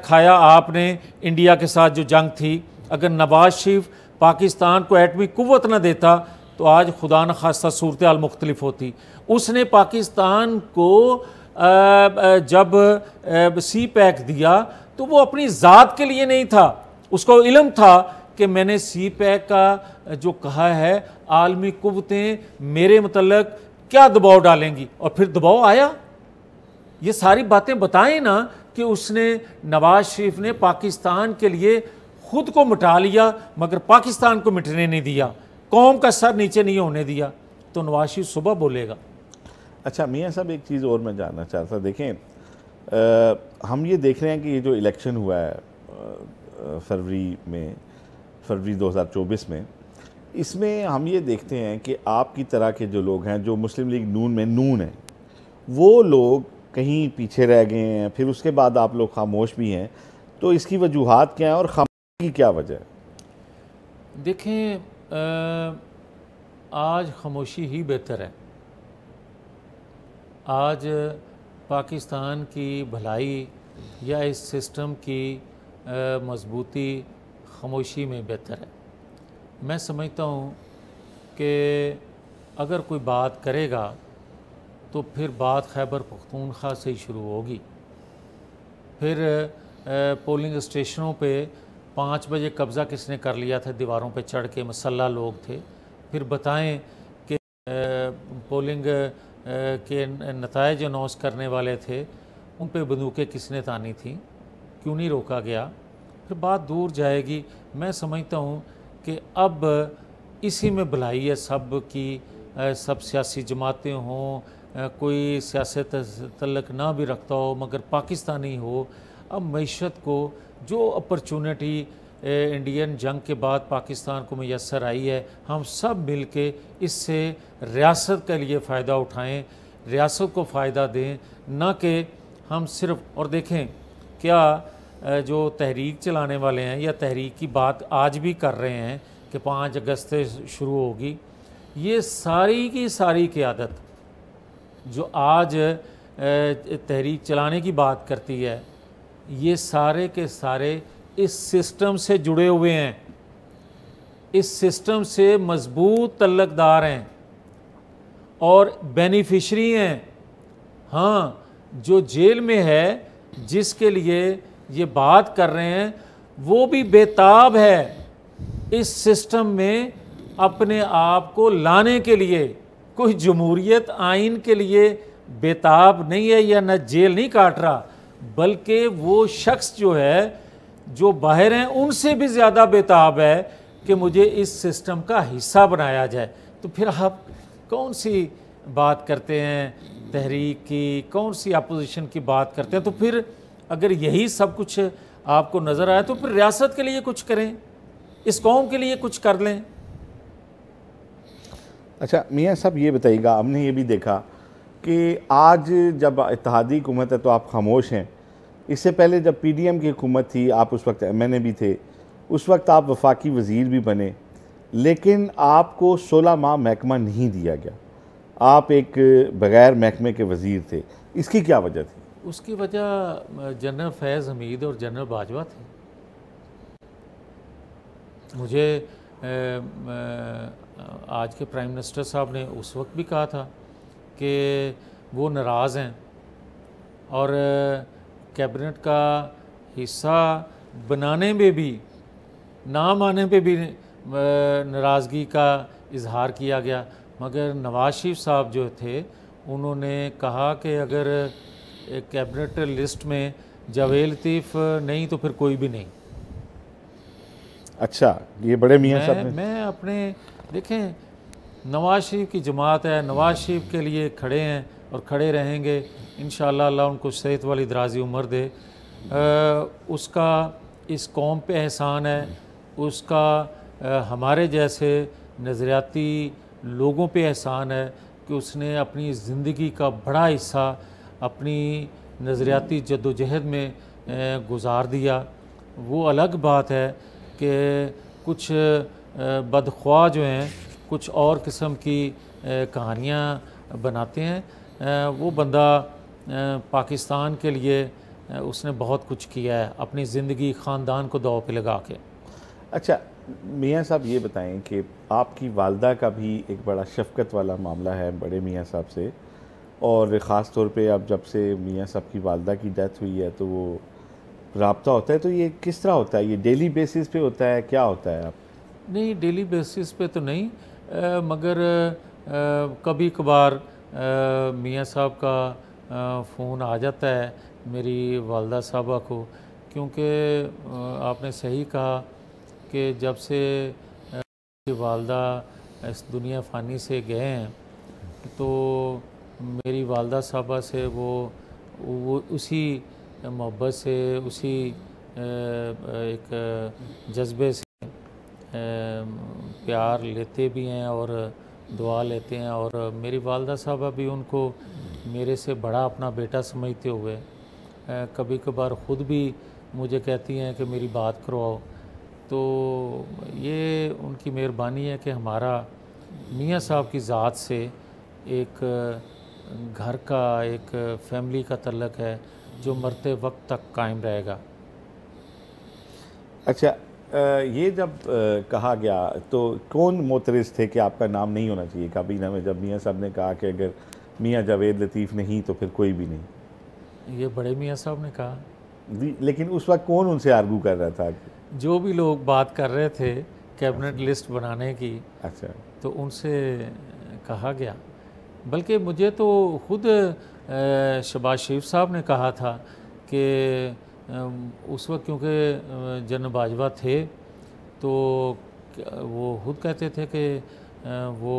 खाया आपने इंडिया के साथ जो जंग थी। अगर नवाज शरीफ पाकिस्तान को एटमी कुव्वत न देता तो आज खुदा न खास्ता सूरत हाल मुख्तलिफ होती। उसने पाकिस्तान को जब सी पैक दिया तो वो अपनी ज़ात के लिए नहीं था, उसको इल्म था कि मैंने सी पैक का जो कहा है आलमी कुव्वतें मेरे मतलब क्या दबाव डालेंगी, और फिर दबाव आया। ये सारी बातें बताएं ना कि उसने नवाज शरीफ ने पाकिस्तान के लिए खुद को मिटा लिया मगर पाकिस्तान को मिटने नहीं दिया, कौम का सर नीचे नहीं होने दिया, तो नवाज शरीफ सुबह बोलेगा। अच्छा मियाँ साहब, एक चीज़ और मैं जानना चाहता था। देखें, हम ये देख रहे हैं कि ये जो इलेक्शन हुआ है फरवरी 2024 में, इसमें हम ये देखते हैं कि आपकी तरह के जो लोग हैं, जो मुस्लिम लीग नून में नून है, वो लोग कहीं पीछे रह गए हैं, फिर उसके बाद आप लोग खामोश भी हैं। तो इसकी वजूहात क्या हैं और खामोशी की क्या वजह है? देखें, आज खामोशी ही बेहतर है। आज पाकिस्तान की भलाई या इस सिस्टम की मजबूती खामोशी में बेहतर है। मैं समझता हूँ कि अगर कोई बात करेगा तो फिर बात खैबर पख्तूनख्वा से ही शुरू होगी। फिर पोलिंग स्टेशनों पे 5 बजे कब्ज़ा किसने कर लिया था, दीवारों पे चढ़ के मसल्ला लोग थे। फिर बताएं कि पोलिंग के नताइज अनाउंस करने वाले थे, उन पे बंदूकें किसने तानी थी, क्यों नहीं रोका गया, फिर बात दूर जाएगी। मैं समझता हूँ कि अब इसी में भलाई है सब की, सब सियासी जमातें हों, कोई सियासत तल्लक ना भी रखता हो मगर पाकिस्तानी हो। अब मईशत को जो अपॉर्चुनिटी इंडियन जंग के बाद पाकिस्तान को मैसर आई है, हम सब मिल के इससे रियासत के लिए फ़ायदा उठाएं, रियासत को फ़ायदा दें, ना कि हम सिर्फ। और देखें क्या जो तहरीक चलाने वाले हैं या तहरीक की बात आज भी कर रहे हैं कि 5 अगस्त से शुरू होगी, ये सारी की सारी क़यादत जो आज तहरीक चलाने की बात करती है, ये सारे के सारे इस सिस्टम से जुड़े हुए हैं, इस सिस्टम से मजबूत तल्लकदार हैं और बेनिफिशरी हैं। हाँ, जो जेल में है, जिसके लिए ये बात कर रहे हैं, वो भी बेताब है इस सिस्टम में अपने आप को लाने के लिए। कोई जमहूरियत आइन के लिए बेताब नहीं है या न जेल नहीं काट रहा, बल्कि वो शख्स जो है, जो बाहर हैं, उनसे भी ज़्यादा बेताब है कि मुझे इस सिस्टम का हिस्सा बनाया जाए। तो फिर आप कौन सी बात करते हैं तहरीक की, कौन सी अपोजिशन की बात करते हैं? तो फिर अगर यही सब कुछ आपको नज़र आए तो फिर रियासत के लिए कुछ करें, इस कौम के लिए कुछ कर लें। अच्छा मियाँ साहब, ये बताइएगा, हमने ये भी देखा कि आज जब इत्तेहादी हुकूमत है तो आप खामोश हैं। इससे पहले जब PDM की हुकूमत थी, आप उस वक्त MNA भी थे, उस वक्त आप वफाकी वज़ीर भी बने, लेकिन आपको 16 माह महकमा नहीं दिया गया। आप एक बग़ैर महकमे के वज़ीर थे, इसकी क्या वजह थी? उसकी वजह जनरल फैज़ हमीद और जनरल बाजवा थे। मुझे आज के प्राइम मिनिस्टर साहब ने उस वक्त भी कहा था कि वो नाराज़ हैं और कैबिनेट का हिस्सा बनाने में भी, नाम आने पे भी नाराज़गी का इजहार किया गया। मगर नवाज शरीफ साहब जो थे, उन्होंने कहा कि अगर कैबिनेट लिस्ट में जावेद लतीफ़ नहीं तो फिर कोई भी नहीं। अच्छा, ये बड़े मियाँ साहब ने। मैं अपने देखें, नवाज शरीफ की जमात है, नवाज शरीफ के लिए खड़े हैं और खड़े रहेंगे इंशाअल्लाह। अल्लाह उनको सेहत वाली दराजी उम्र दे। उसका इस कौम पे एहसान है, उसका हमारे जैसे नज़रियाती लोगों पे एहसान है कि उसने अपनी ज़िंदगी का बड़ा हिस्सा अपनी नज़रियाती जद्दोजहद में गुजार दिया। वो अलग बात है कि कुछ बदख्वाह जो हैं, कुछ और किस्म की कहानियाँ बनाते हैं, वो बंदा पाकिस्तान के लिए उसने बहुत कुछ किया है, अपनी ज़िंदगी ख़ानदान को दाँव पे लगा के। अच्छा मियाँ साहब ये बताएं कि आपकी वालदा का भी एक बड़ा शफ़क़त वाला मामला है बड़े मियाँ साहब से, और ख़ास तौर पे अब जब से मियाँ साहब की वालदा की डेथ हुई है तो वो राब्ता होता है, तो ये किस तरह होता है? ये डेली बेसिस पे होता है, क्या होता है? आप नहीं, डेली बेसिस पे तो नहीं, मगर कभी कभार मियाँ साहब का फ़ोन आ जाता है मेरी वालदा साहबा को, क्योंकि आपने सही कहा कि जब से वालदा इस दुनिया फ़ानी से गए हैं तो मेरी वालदा साहबा से वो उसी मोहब्बत से, उसी एक जज्बे से प्यार लेते भी हैं और दुआ लेते हैं, और मेरी वालदा साहबा भी उनको मेरे से बड़ा अपना बेटा समझते हुए कभी कभार ख़ुद भी मुझे कहती हैं कि मेरी बात करवाओ। तो ये उनकी मेहरबानी है कि हमारा मियाँ साहब की ज़ात से एक घर का, एक फैमिली का तल्लक है जो मरते वक्त तक कायम रहेगा। अच्छा ये जब कहा गया तो कौन मोतरज़ थे कि आपका नाम नहीं होना चाहिए काबीना में, जब मियाँ साहब ने कहा कि अगर मियाँ जावेद लतीफ़ नहीं तो फिर कोई भी नहीं? ये बड़े मियाँ साहब ने कहा। लेकिन उस वक्त कौन उनसे आर्गू कर रहा था? जो भी लोग बात कर रहे थे कैबिनेट लिस्ट बनाने की, अच्छा, तो उनसे कहा गया। बल्कि मुझे तो खुद शहबाज शरीफ साहब ने कहा था कि उस वक्त क्योंकि जनरल बाजवा थे तो वो खुद कहते थे कि वो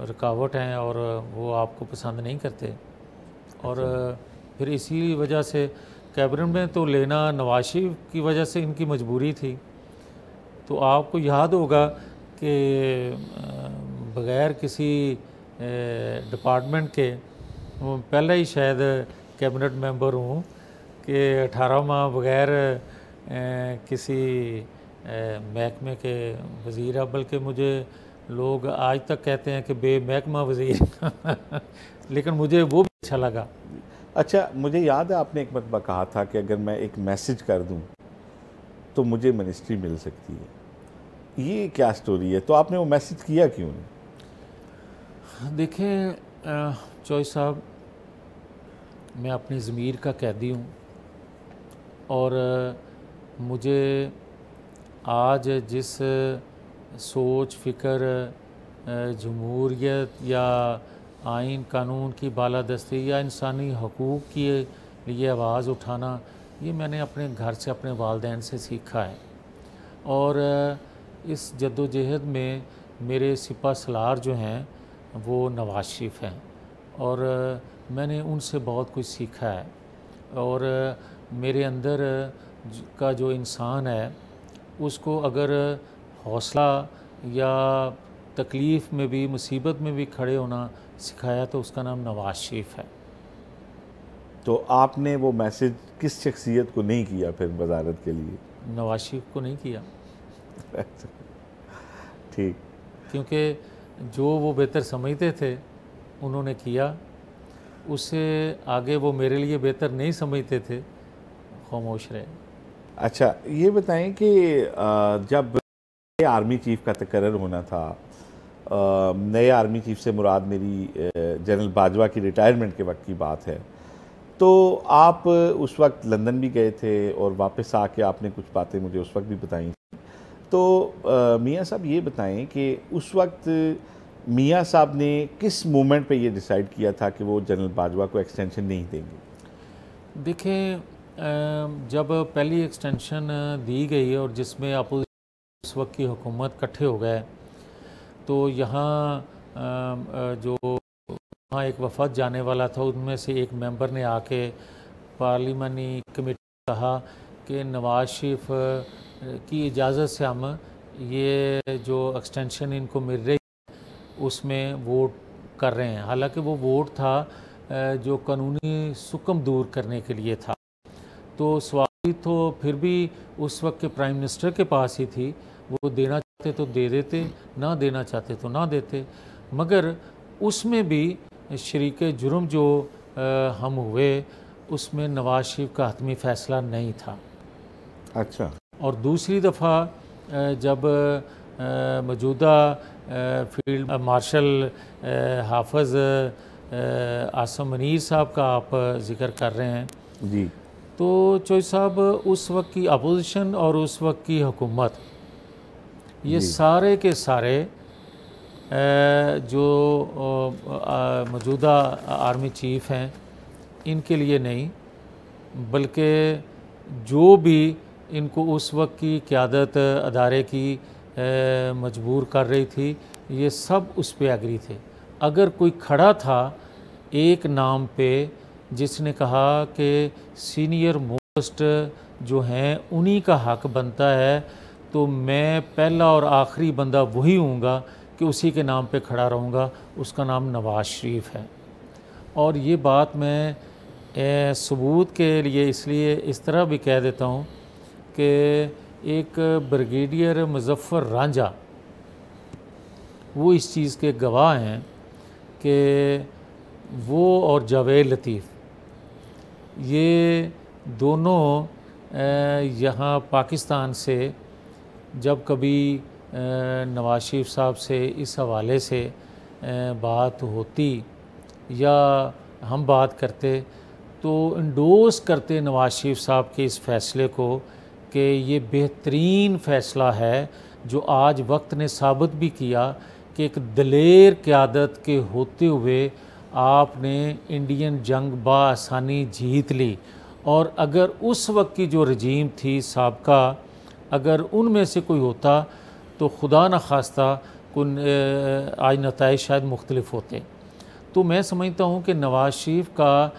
रुकावट हैं और वो आपको पसंद नहीं करते, और फिर इसी वजह से कैबिनेट में तो लेना नवाज शरीफ की वजह से इनकी मजबूरी थी। तो आपको याद होगा कि बग़ैर किसी डिपार्टमेंट के पहले ही शायद कैबिनेट मेंबर हूँ कि 18 माह बग़ैर किसी महकमे के वज़ीर, बल्कि मुझे लोग आज तक कहते हैं कि बेमहकमा वज़ीर लेकिन मुझे वो भी अच्छा लगा। अच्छा मुझे याद है आपने एक मरतबा कहा था कि अगर मैं एक मैसेज कर दूं तो मुझे मिनिस्ट्री मिल सकती है। ये क्या स्टोरी है? तो आपने वो मैसेज किया क्यों नहीं? देखें चौधरी साहब, मैं अपनी ज़मीर का कैदी हूँ, और मुझे आज जिस सोच फ़िक्र जमहूरियत या आइन कानून की बालादस्ती या इंसानी हकूक़ के लिए आवाज़ उठाना, ये मैंने अपने घर से, अपने वालिदैन से सीखा है। और इस जद्दोजहद में मेरे सिपा सलार जो हैं वो नवाज शरीफ हैं, और मैंने उनसे बहुत कुछ सीखा है। और मेरे अंदर का जो इंसान है उसको अगर हौसला या तकलीफ़ में भी, मुसीबत में भी खड़े होना सिखाया तो उसका नाम नवाज शरीफ है। तो आपने वो मैसेज किस शख्सियत को नहीं किया फिर वजारत के लिए? नवाज शरीफ को नहीं किया। ठीक, क्योंकि जो वो बेहतर समझते थे उन्होंने किया, उससे आगे वो मेरे लिए बेहतर नहीं समझते थे, खामोश रहे। अच्छा ये बताएं कि जब आर्मी चीफ़ का तकर्रर होना था, नए आर्मी चीफ़ से मुराद मेरी जनरल बाजवा की रिटायरमेंट के वक्त की बात है, तो आप उस वक्त लंदन भी गए थे और वापस आके आपने कुछ बातें मुझे उस वक्त भी बताई। तो मियाँ साहब ये बताएं कि उस वक्त मियाँ साहब ने किस मोमेंट पे ये डिसाइड किया था कि वो जनरल बाजवा को एक्सटेंशन नहीं देंगे? देखें, जब पहली एक्सटेंशन दी गई और जिसमें अपोजिशन उस वक्त की हुकूमत इकट्ठे हो गए, तो यहाँ जो वहाँ एक वफद जाने वाला था, उनमें से एक मेंबर ने आके पार्लिमानी कमेटी कहा कि नवाज शरीफ की इजाज़त से हम ये जो एक्सटेंशन इनको मिल रही उसमें वोट कर रहे हैं। हालांकि वो वोट था जो कानूनी सुकम दूर करने के लिए था, तो सवाल तो फिर भी उस वक्त के प्राइम मिनिस्टर के पास ही थी। वो देना चाहते तो दे देते, ना देना चाहते तो ना देते। मगर उसमें भी शरीक जुर्म जो हम हुए, उसमें नवाज शरीफ का हतमी फ़ैसला नहीं था। अच्छा। और दूसरी दफ़ा जब मौजूदा फील्ड मार्शल हाफिज़ आसम मनीर साहब का आप ज़िक्र कर रहे हैं जी, तो चोई साहब उस वक्त की अपोजिशन और उस वक्त की हुकूमत, ये जी। सारे के सारे जो मौजूदा आर्मी चीफ़ हैं इनके लिए नहीं, बल्कि जो भी इनको उस वक्त की क़यादत अदारे की मजबूर कर रही थी, ये सब उस पे एग्री थे। अगर कोई खड़ा था एक नाम पे जिसने कहा कि सीनियर मोस्ट जो हैं उन्हीं का हक बनता है, तो मैं पहला और आखिरी बंदा वही हूँगा कि उसी के नाम पे खड़ा रहूँगा, उसका नाम नवाज़ शरीफ है। और ये बात मैं सबूत के लिए इसलिए इस तरह भी कह देता हूँ कि एक ब्रिगेडियर मुज़फ़्फ़र रांझा वो इस चीज़ के गवाह हैं कि वो और जावेद लतीफ़ ये दोनों यहाँ पाकिस्तान से जब कभी नवाज शरीफ साहब से इस हवाले से बात होती या हम बात करते तो इंडोर्स करते नवाज शरीफ साहब के इस फ़ैसले को कि ये बेहतरीन फ़ैसला है, जो आज वक्त ने साबित भी किया कि एक दलेर क़यादत के होते हुए आपने इंडियन जंग बआसानी जीत ली। और अगर उस वक्त की जो रजीम थी साबका, अगर उनमें से कोई होता तो खुदा न खास्ता आज नताइज शायद मुख्तलिफ होते। तो मैं समझता हूँ कि नवाज शरीफ का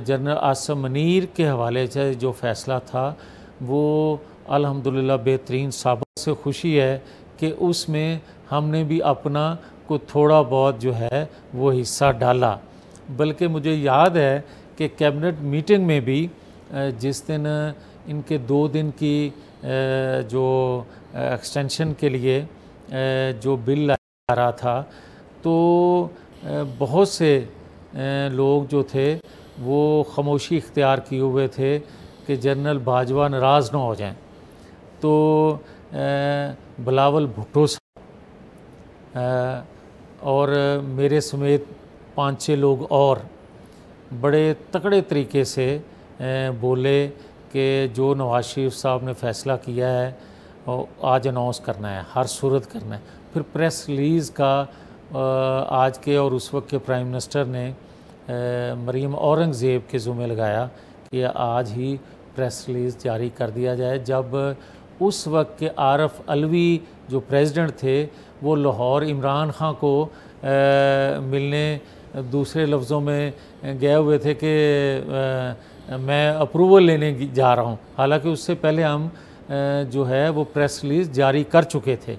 जनरल आसम मनीर के हवाले से जो फ़ैसला था वो अल्हम्दुलिल्लाह बेहतरीन साबित से खुशी है कि उसमें हमने भी अपना को थोड़ा बहुत जो है वो हिस्सा डाला। बल्कि मुझे याद है कि कैबिनेट मीटिंग में भी जिस दिन इनके 2 दिन की जो एक्सटेंशन के लिए जो बिल आ रहा था, तो बहुत से लोग जो थे वो खामोशी इख्तियार किए हुए थे कि जनरल बाजवा नाराज़ ना हो जाएं। तो बिलावल भुट्टो और मेरे समेत 5-6 लोग और बड़े तकड़े तरीके से बोले कि जो नवाज शरीफ साहब ने फ़ैसला किया है और आज अनाउंस करना है, हर सूरत करना है। फिर प्रेस रिलीज़ का आज के और उस वक्त के प्राइम मिनिस्टर ने मरीम औरंगज़ेब के ज़ुम्मे लगाया कि आज ही प्रेस रिलीज़ जारी कर दिया जाए। जब उस वक्त के आरफ अलवी जो प्रेसिडेंट थे वो लाहौर इमरान खां को मिलने दूसरे लफ्ज़ों में गए हुए थे कि मैं अप्रूवल लेने जा रहा हूं, हालांकि उससे पहले हम जो है वो प्रेस रिलीज़ जारी कर चुके थे।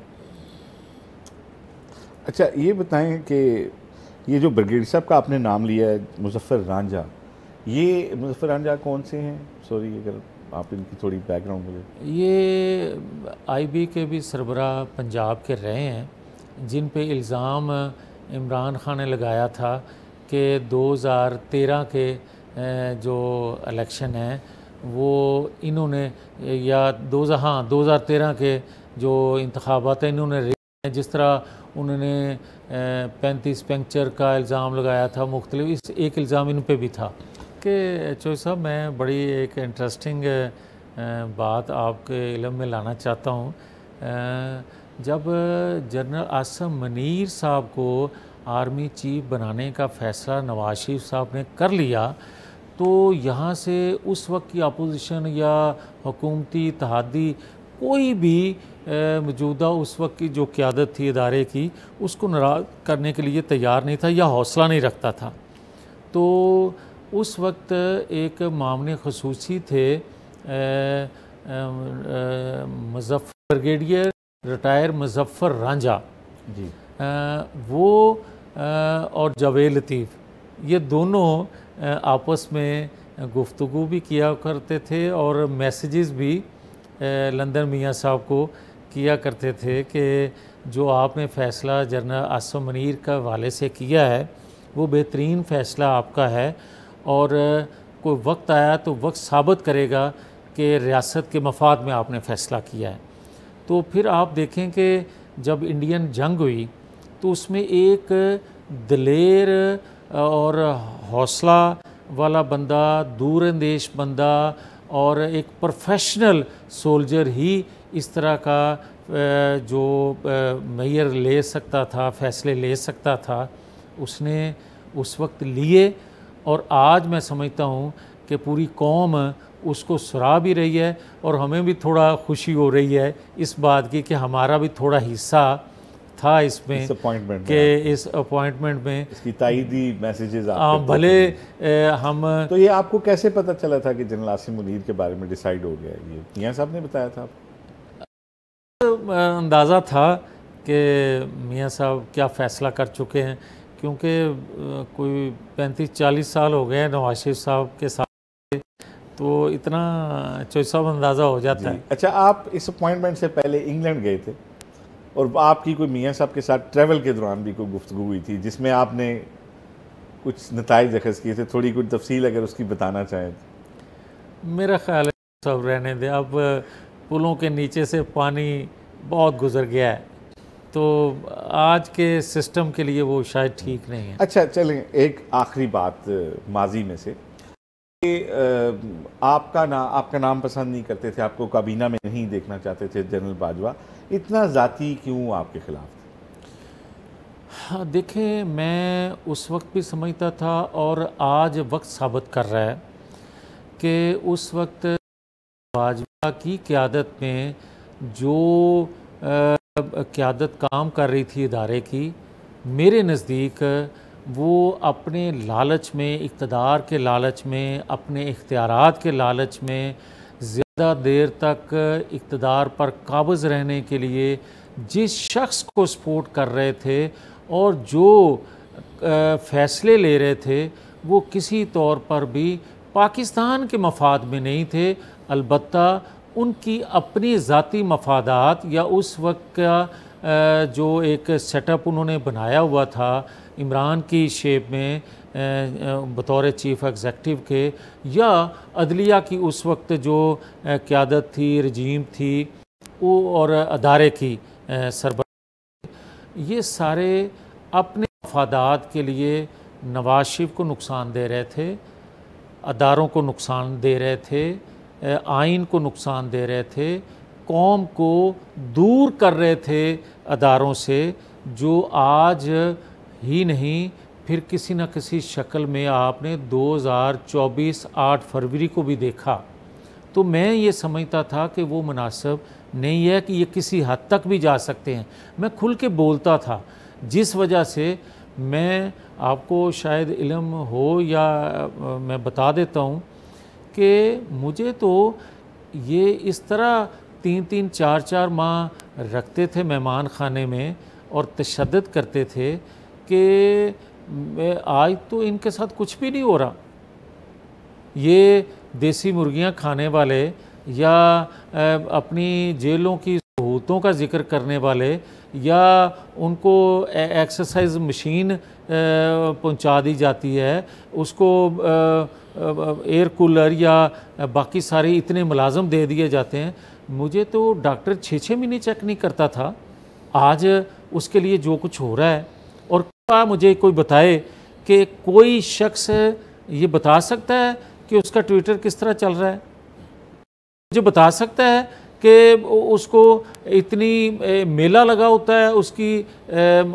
अच्छा, ये बताएं कि ये जो ब्रिगेडियर साहब का आपने नाम लिया है मुज़फ़्फ़र रांझा, ये मुज़फ़्फ़र रांझा कौन से हैं? सॉरी अगर आप इनकी थोड़ी बैकग्राउंड मुझे। ये आईबी के भी सरबराह पंजाब के रहे हैं, जिन पे इल्ज़ाम इमरान खान ने लगाया था कि 2013 के जो इलेक्शन हैं वो इन्होंने या 2013 के जो इंतखाबात हैं इन्होंने जिस तरह उन्होंने 35 पंक्चर का इल्ज़ाम लगाया था मुख्तलिफ, इस एक इल्ज़ाम इन पे भी था। कि चोई साहब मैं बड़ी एक इंटरेस्टिंग बात आपके इल्म में लाना चाहता हूँ। जब जनरल आसम मनीर साहब को आर्मी चीफ बनाने का फ़ैसला नवाज शरीफ साहब ने कर लिया, तो यहाँ से उस वक्त की अपोजिशन या हुकूमती इत्तेहादी कोई भी मौजूदा उस वक्त की जो क़यादत थी इदारे की, उसको नाराज़ करने के लिए तैयार नहीं था या हौसला नहीं रखता था। तो उस वक्त एक मामले ख़ुसूसी थे ब्रिगेडियर रिटायर मुज़फ़्फ़र रांझा जी, वो और जावेद लतीफ़, ये दोनों आपस में गुफ्तगू भी किया करते थे और मैसेजेस भी लंदन मियाँ साहब को किया करते थे कि जो आपने फ़ैसला जनरल आसिफ मुनीर का हवाले से किया है वो बेहतरीन फ़ैसला आपका है, और कोई वक्त आया तो वक्त साबित करेगा कि रियासत के मफाद में आपने फ़ैसला किया है। तो फिर आप देखें कि जब इंडियन जंग हुई तो उसमें एक दिलेर और हौसला वाला बंदा, दूरअंदेश बंदा और एक प्रोफेशनल सोल्जर ही इस तरह का जो मेयर ले सकता था, फ़ैसले ले सकता था, उसने उस वक्त लिए। और आज मैं समझता हूँ कि पूरी कौम उसको सराह भी रही है, और हमें भी थोड़ा खुशी हो रही है इस बात की कि हमारा भी थोड़ा हिस्सा था इसमें, कि इस अपॉइंटमेंट में इसकी ताईदी मैसेजेस भले हम। तो ये आपको कैसे पता चला था कि जनरल आसिफ मुनीर के बारे में डिसाइड हो गया? ये मियां साहब ने बताया था आपको? अंदाज़ा था कि मियां साहब क्या फ़ैसला कर चुके हैं, क्योंकि कोई 35-40 साल हो गए नवाज शरीफ साहब के साथ, तो इतना चौसा अंदाज़ा हो जाता है। अच्छा, आप इस अपॉइंटमेंट से पहले इंग्लैंड गए थे, और आपकी कोई मियां साहब के साथ ट्रैवल के दौरान भी कोई गुफ्तगू हुई थी जिसमें आपने कुछ नताइज अखज़ किए थे? थोड़ी कुछ तफसील अगर उसकी बताना चाहें। मेरा ख्याल है सब रहने दें, अब पुलों के नीचे से पानी बहुत गुजर गया है, तो आज के सिस्टम के लिए वो शायद ठीक नहीं है। अच्छा चलें, एक आखिरी बात माजी में से, आपका नाम पसंद नहीं करते थे, आपको काबीना में नहीं देखना चाहते थे जनरल बाजवा, इतना ज़ाती क्यों आपके ख़िलाफ़ थे? हाँ, देखें, मैं उस वक्त भी समझता था और आज वक्त साबित कर रहा है कि उस वक्त बाजवा की क़यादत में जो क़यादत काम कर रही थी इदारे की, मेरे नज़दीक वो अपने लालच में, इक़्तिदार के लालच में, अपने इख्तियारात के लालच में ज़्यादा देर तक इक़्तिदार पर काबिज़ रहने के लिए जिस शख्स को सपोर्ट कर रहे थे और जो फ़ैसले ले रहे थे, वो किसी तौर पर भी पाकिस्तान के मफाद में नहीं थे, अलबत्ता उनकी अपनी ज़ाती मफादात या उस वक्त का जो एक सेटअप उन्होंने बनाया हुआ था इमरान की शेप में बतौर चीफ़ एग्ज़ेक्टिव के, या अदलिया की उस वक्त जो क़यादत थी, रजीम थी, वो और अदारे की सरबराही, ये सारे अपने मफादात के लिए नवाज शरीफ को नुकसान दे रहे थे, अदारों को नुकसान दे रहे थे, आइन को नुकसान दे रहे थे, कौम को दूर कर रहे थे अदारों से, जो आज ही नहीं फिर किसी न किसी शक्ल में आपने 2024 8 फरवरी को भी देखा। तो मैं ये समझता था कि वो मुनासिब नहीं है, कि ये किसी हद तक भी जा सकते हैं। मैं खुल के बोलता था, जिस वजह से मैं आपको शायद इल्म हो या मैं बता देता हूँ कि मुझे तो ये इस तरह 3-3 4-4 माह रखते थे मेहमान खाने में और तशद्दुद करते थे कि आज तो इनके साथ कुछ भी नहीं हो रहा। ये देसी मुर्गियां खाने वाले या अपनी जेलों की सहूलतों का जिक्र करने वाले, या उनको एक्सरसाइज मशीन पहुंचा दी जाती है, उसको एयर कूलर या बाकी सारे इतने मुलाजम दे दिए जाते हैं। मुझे तो डॉक्टर 6-6 महीने चेक नहीं करता था, आज उसके लिए जो कुछ हो रहा है। और क्या मुझे कोई बताए कि कोई शख्स ये बता सकता है कि उसका ट्विटर किस तरह चल रहा है? मुझे बता सकता है कि उसको इतनी मेला लगा होता है उसकी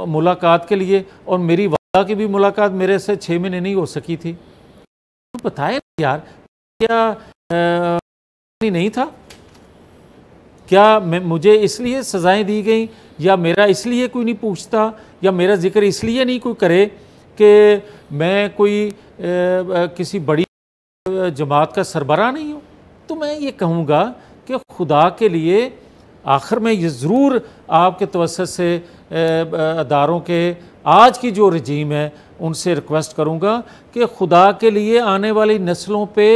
मुलाकात के लिए, और मेरी वादा की भी मुलाकात मेरे से 6 महीने नहीं हो सकी थी? तो बताए यार, क्या नहीं था? क्या मुझे इसलिए सज़ाएं दी गई, या मेरा इसलिए कोई नहीं पूछता, या मेरा जिक्र इसलिए नहीं कोई करे कि मैं कोई किसी बड़ी जमात का सरबराह नहीं हूँ? तो मैं ये कहूँगा कि खुदा के लिए आखिर में ये ज़रूर आपके तवज्जुह से अदारों के आज की जो रजीम है उनसे रिक्वेस्ट करूँगा कि खुदा के लिए आने वाली नस्लों पे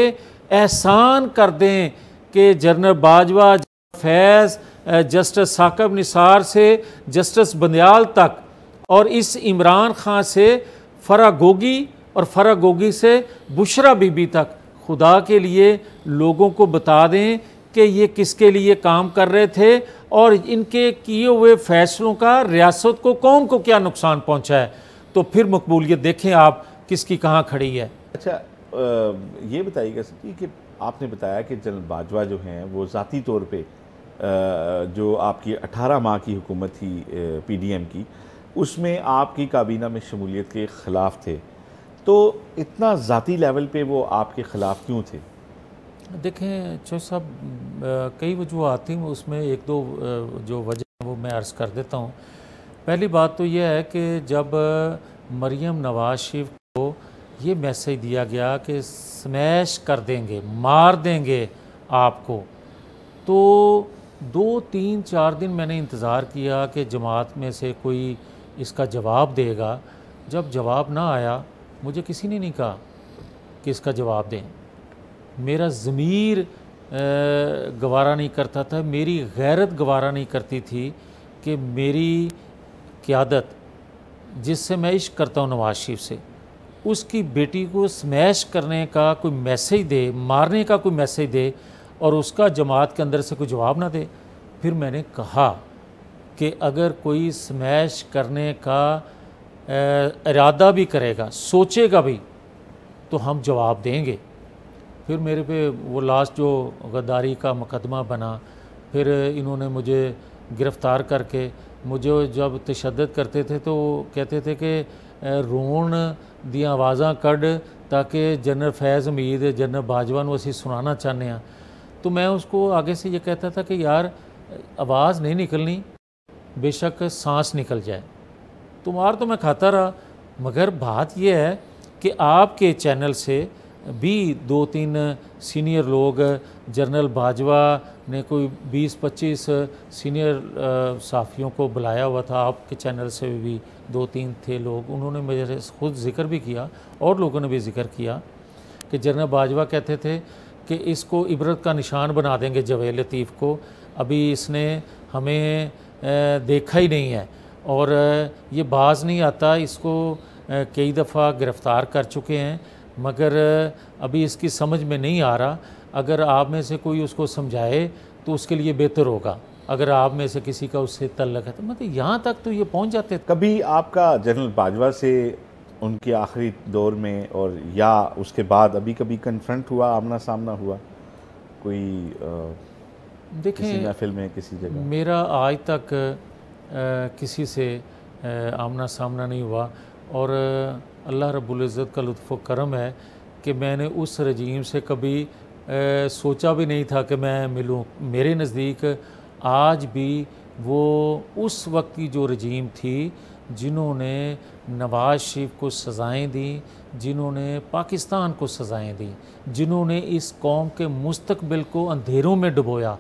एहसान कर दें कि जनरल बाजवा, फैज़, जस्टिस साकिब निसार से जस्टिस बंदयाल तक, और इस इमरान खान से फरा गोगी और फरा गोगी से बुशरा बीबी तक, खुदा के लिए लोगों को बता दें कि ये किसके लिए काम कर रहे थे और इनके किए हुए फैसलों का रियासत को, कौम को क्या नुकसान पहुंचा है। तो फिर मकबूलियत देखें आप किसकी कहाँ खड़ी है। अच्छा, ये बताइएगा कि आपने बताया कि जनरल बाजवा जो हैं वो ज़ाती तौर पे जो आपकी 18 माह की हुकूमत थी PDM की, उसमें आपकी काबीना में शमूलियत के ख़िलाफ़ थे, तो इतना ज़ाती लेवल पे वो आपके ख़िलाफ़ क्यों थे? देखें चौधरी साहब, कई वजूहत थी, उसमें एक दो जो वजह वो मैं अर्ज़ कर देता हूँ। पहली बात तो यह है कि जब मरियम नवाज शरीफ को ये मैसेज दिया गया कि स्मैश कर देंगे, मार देंगे आपको, तो 2-3-4 दिन मैंने इंतज़ार किया कि जमात में से कोई इसका जवाब देगा। जब जवाब ना आया, मुझे किसी ने नहीं कहा कि इसका जवाब दें। मेरा ज़मीर गवारा नहीं करता था, मेरी गैरत गवारा नहीं करती थी कि मेरी क़यादत, जिससे मैं इश्क करता हूँ नवाज शरीफ से, उसकी बेटी को स्मैश करने का कोई मैसेज दे, मारने का कोई मैसेज दे, और उसका जमात के अंदर से कोई जवाब ना दे। फिर मैंने कहा कि अगर कोई स्मैश करने का इरादा भी करेगा, सोचेगा भी, तो हम जवाब देंगे। फिर मेरे पे वो लास्ट जो गद्दारी का मुकदमा बना, फिर इन्होंने मुझे गिरफ़्तार करके, मुझे जब तशद्दुद करते थे तो कहते थे कि रोण दी आवाज़ां कढ़, ताकि जनरल फैज़ हमीद, जनरल बाजवा नूं असीं सुनाना चाहते हैं। तो मैं उसको आगे से ये कहता था कि यार आवाज़ नहीं निकलनी, बेशक सांस निकल जाए। तो मार तो मैं खाता रहा, मगर बात यह है कि आपके चैनल से भी 2-3 सीनियर लोग, जनरल बाजवा ने कोई 20-25 सीनियर सहाफ़ियों को बुलाया हुआ था, आपके चैनल से भी 2-3 थे लोग, उन्होंने मेरे खुद ज़िक्र भी किया और लोगों ने भी ज़िक्र किया कि जनरल बाजवा कहते थे कि इसको इबरत का निशान बना देंगे जवेद लतीफ़ को, अभी इसने हमें देखा ही नहीं है और ये बाज नहीं आता, इसको कई दफ़ा गिरफ़्तार कर चुके हैं, मगर अभी इसकी समझ में नहीं आ रहा। अगर आप में से कोई उसको समझाए तो उसके लिए बेहतर होगा, अगर आप में से किसी का उससे तल्लक है। तो मतलब यहाँ तक तो ये पहुँच जाते। कभी आपका जनरल बाजवा से उनके आखिरी दौर में और या उसके बाद अभी कभी कन्फ्रंट हुआ, आमना सामना हुआ कोई देखें किसी महफिल में, किसी जगह? मेरा आज तक किसी से आमना सामना नहीं हुआ, और अल्लाह रब्बुल इज़्ज़त का लुत्फ़ व करम है कि मैंने उस रजीम से कभी सोचा भी नहीं था कि मैं मिलूँ। मेरे नज़दीक आज भी वो उस वक्त की जो रजीम थी, जिन्होंने नवाज़ शरीफ को सज़ाएँ दी, जिन्होंने पाकिस्तान को सज़ाएँ दी, जिन्होंने इस कौम के मुस्तकबिल को अंधेरों में डुबोया,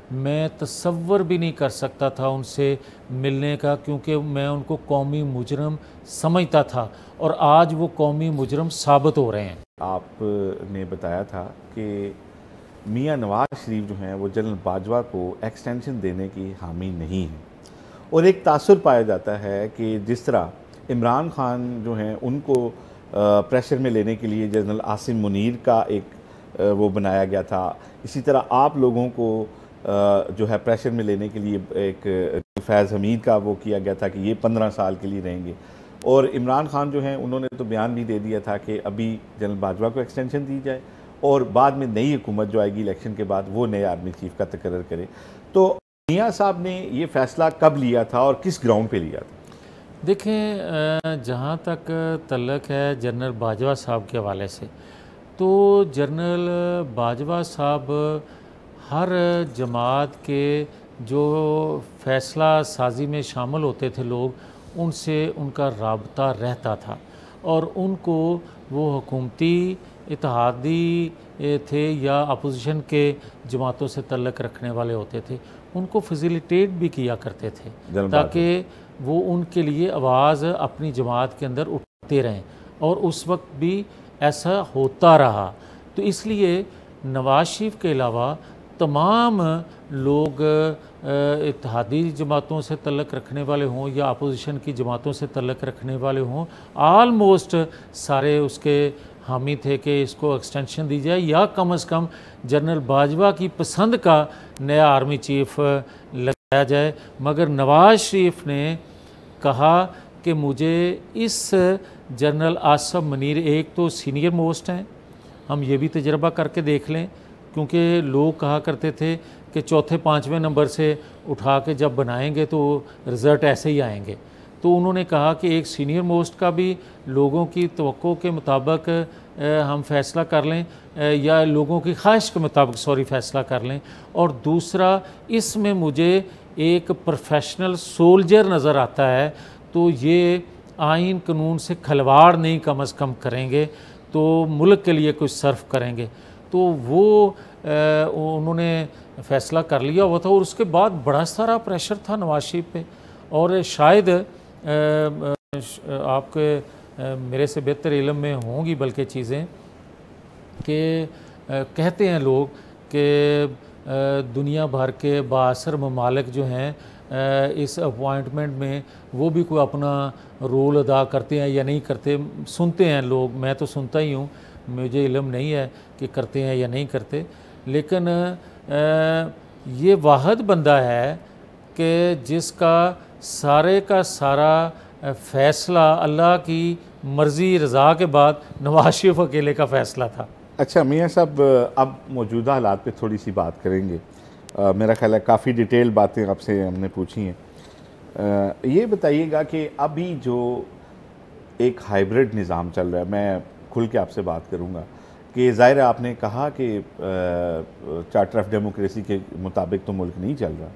मैं तसव्वुर भी नहीं कर सकता था उनसे मिलने का, क्योंकि मैं उनको कौमी मुजरम समझता था और आज वो कौमी मुजरम साबित हो रहे हैं। आपने बताया था कि मियां नवाज शरीफ जो हैं वो जनरल बाजवा को एक्सटेंशन देने की हामी नहीं है, और एक तासुर पाया जाता है कि जिस तरह इमरान खान जो हैं उनको प्रेशर में लेने के लिए जनरल आसिम मुनीर का एक वो बनाया गया था, इसी तरह आप लोगों को जो है प्रेशर में लेने के लिए एक फैज़ हमीद का वो किया गया था कि ये 15 साल के लिए रहेंगे, और इमरान खान जो हैं उन्होंने तो बयान भी दे दिया था कि अभी जनरल बाजवा को एक्सटेंशन दी जाए और बाद में नई हुकूमत जो आएगी इलेक्शन के बाद वो नए आर्मी चीफ का तकर्रर करे। तो मियां साहब ने ये फ़ैसला कब लिया था और किस ग्राउंड पे लिया था? देखें, जहाँ तक तल्लक है जनरल बाजवा साहब के हवाले से, तो जनरल बाजवा साहब हर जमात के जो फ़ैसला साजी में शामिल होते थे लोग, उनसे उनका राब्ता रहता था, और उनको वो हुकूमती इत्तेहादी थे या अपोजिशन के जमातों से तल्लक रखने वाले होते थे, उनको फैसिलिटेट भी किया करते थे ताकि वो उनके लिए आवाज़ अपनी जमात के अंदर उठाते रहें, और उस वक्त भी ऐसा होता रहा। तो इसलिए नवाज शरीफ के अलावा तमाम लोग इत्तेहादी जमातों से तल्लक रखने वाले हों या अपोजिशन की जमातों से तल्लक रखने वाले हों, आलमोस्ट सारे उसके हामी थे कि इसको एक्सटेंशन दी जाए या कम से कम जनरल बाजवा की पसंद का नया आर्मी चीफ लगाया जाए। मगर नवाज़ शरीफ ने कहा कि मुझे इस जनरल आसिफ मनीर, एक तो सीनियर मोस्ट हैं, हम ये भी तजर्बा करके देख लें, क्योंकि लोग कहा करते थे कि चौथे पाँचवें नंबर से उठा के जब बनाएंगे तो रिज़ल्ट ऐसे ही आएंगे। तो उन्होंने कहा कि एक सीनियर मोस्ट का भी लोगों की तवक्को के मुताबिक हम फ़ैसला कर लें या लोगों की ख्वाहिश के मुताबिक फ़ैसला कर लें, और दूसरा इसमें मुझे एक प्रोफेशनल सोल्जर नज़र आता है, तो ये आइन कानून से खिलवाड़ नहीं कम से कम करेंगे तो मुल्क के लिए कुछ सर्व करेंगे। तो वो उन्होंने फ़ैसला कर लिया हुआ था, और उसके बाद बड़ा सारा प्रेशर था नवाज शरीफ पे। और शायद आपके मेरे से बेहतर इल्म में होंगी बल्कि चीज़ें कि कहते हैं लोग कि दुनिया भर के बासर ममालिक जो हैं इस अपॉइंटमेंट में वो भी कोई अपना रोल अदा करते हैं या नहीं करते। सुनते हैं लोग, मैं तो सुनता ही हूँ, मुझे इल्म नहीं है कि करते हैं या नहीं करते। लेकिन ये वाहिद बंदा है कि जिसका सारे का सारा फ़ैसला अल्लाह की मर्ज़ी रज़ा के बाद नवाज शरीफ अकेले का फ़ैसला था। अच्छा मियाँ साहब, अब मौजूदा हालात पे थोड़ी सी बात करेंगे। मेरा ख्याल है काफ़ी डिटेल बातें आपसे हमने पूछी हैं। ये बताइएगा कि अभी जो एक हाइब्रिड निज़ाम चल रहा है, मैं खुल के आपसे बात करूँगा कि ज़ाहिर है आपने कहा कि चार्टर ऑफ डेमोक्रेसी के मुताबिक तो मुल्क नहीं चल रहा,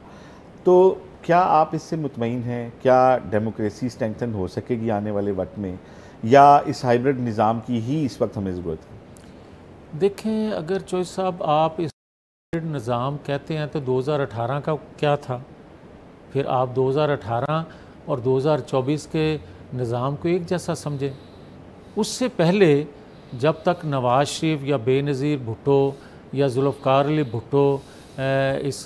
तो क्या आप इससे मुतमईन हैं? क्या डेमोक्रेसी स्ट्रेंथन हो सकेगी आने वाले वक्त में, या इस हाइब्रिड निज़ाम की ही इस वक्त हमें ज़रूरत है? देखें, अगर चॉइस साहब आप इस हाइब्रिड निज़ाम कहते हैं तो 2018 का क्या था, फिर आप 2018 और 2024 के निज़ाम को एक जैसा समझें। उससे पहले जब तक नवाज शरीफ या बेनज़ीर भुट्टो या जुल्फ़िकार अली भुट्टो इस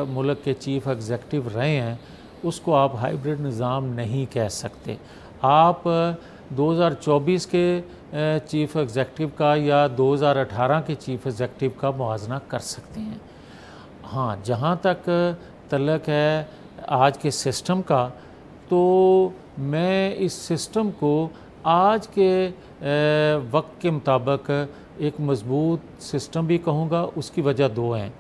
मुल्क के चीफ़ एग्ज़ेक्टिव रहे हैं, उसको आप हाइब्रिड निज़ाम नहीं कह सकते। आप 2024 के चीफ़ एग्ज़ेक्टिव का या 2018 के चीफ़ एग्ज़ेक्टिव का मुआवजा कर सकते हैं। हाँ, जहाँ तक तल्लक है आज के सिस्टम का, तो मैं इस सिस्टम को आज के वक्त के मुताबिक एक मज़बूत सिस्टम भी कहूँगा। उसकी वजह दो हैं।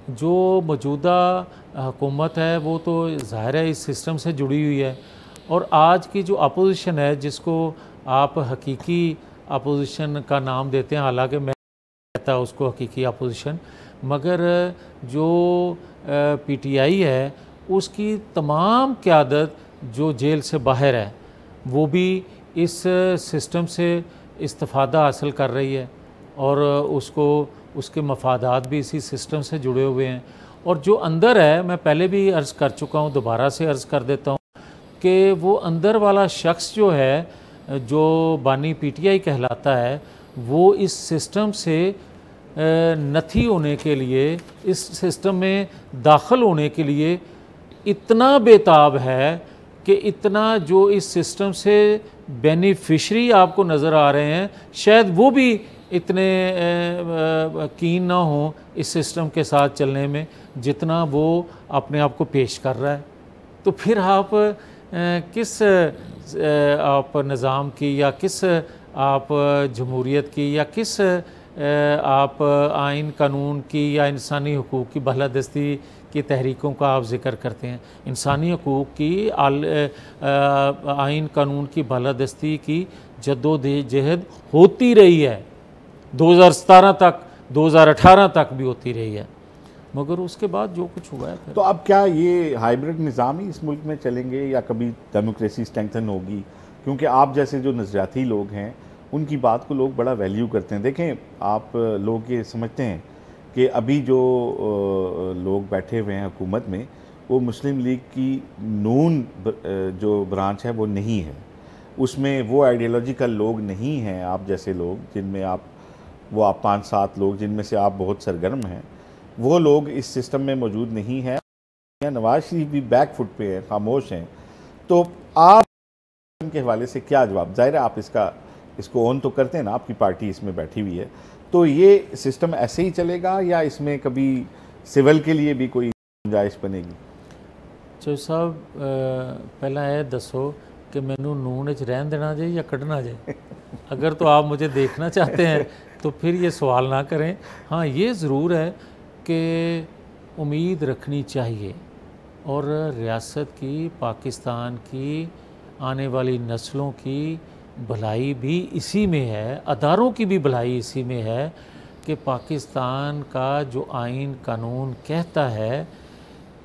जो मौजूदा हुकूमत है वो तो ज़ाहिर है इस सिस्टम से जुड़ी हुई है, और आज की जो अपोजिशन है जिसको आप हकीकी अपोजिशन का नाम देते हैं, हालांकि मैं कहता उसको हकीकी अपोजिशन, मगर जो पीटीआई है उसकी तमाम क़यादत जो जेल से बाहर है वो भी इस सिस्टम से इस्तिफ़ादा हासिल कर रही है, और उसको उसके मफादात भी इसी सिस्टम से जुड़े हुए हैं। और जो अंदर है, मैं पहले भी अर्ज़ कर चुका हूँ, दोबारा से अर्ज़ कर देता हूँ कि वो अंदर वाला शख्स जो है, जो बानी पीटीआई कहलाता है, वो इस सिस्टम से नथी होने के लिए, इस सिस्टम में दाखिल होने के लिए इतना बेताब है कि इतना जो इस सिस्टम से बेनिफिशरी आपको नज़र आ रहे हैं, शायद वो भी इतने कीन ना हो इस सिस्टम के साथ चलने में जितना वो अपने आप को पेश कर रहा है। तो फिर आप किस आप निज़ाम की या किस आप जमहूरियत की या किस आप आइन कानून की या इंसानी हकूक़ की बालादस्ती की तहरीकों का आप ज़िक्र करते हैं? इंसानी हकूक़ की आइन कानून की बालादस्ती की जद्दोजहद होती रही है, 2017 तक, 2018 तक भी होती रही है, मगर उसके बाद जो कुछ हुआ है। तो अब क्या ये हाइब्रिड निज़ाम ही इस मुल्क में चलेंगे या कभी डेमोक्रेसी स्ट्रेंथन होगी? क्योंकि आप जैसे जो नज़रियाती लोग हैं उनकी बात को लोग बड़ा वैल्यू करते हैं। देखें, आप लोग ये समझते हैं कि अभी जो लोग बैठे हुए हैं हुकूमत में, वो मुस्लिम लीग की नून जो ब्रांच है वो नहीं है, उसमें वो आइडियोलॉजिकल लोग नहीं हैं आप जैसे लोग, जिनमें आप 5-7 लोग जिनमें से आप बहुत सरगर्म हैं, वो लोग इस सिस्टम में मौजूद नहीं हैं। नवाज शरीफ भी बैक फुट पे हैं, खामोश हैं। तो आप के हवाले से क्या जवाब? जाहिर है आप इसको ऑन तो करते हैं ना, आपकी पार्टी इसमें बैठी हुई है, तो ये सिस्टम ऐसे ही चलेगा या इसमें कभी सिविल के लिए भी कोई गुंजाइश बनेगी? चो साहब पहला है दसो कि मैनू नून च रहन देना जाए या कढ़ना जाए। अगर तो आप मुझे देखना चाहते हैं तो फिर ये सवाल ना करें। हाँ, ये ज़रूर है कि उम्मीद रखनी चाहिए और रियासत की, पाकिस्तान की आने वाली नस्लों की भलाई भी इसी में है, अदारों की भी भलाई इसी में है कि पाकिस्तान का जो आइन कानून कहता है,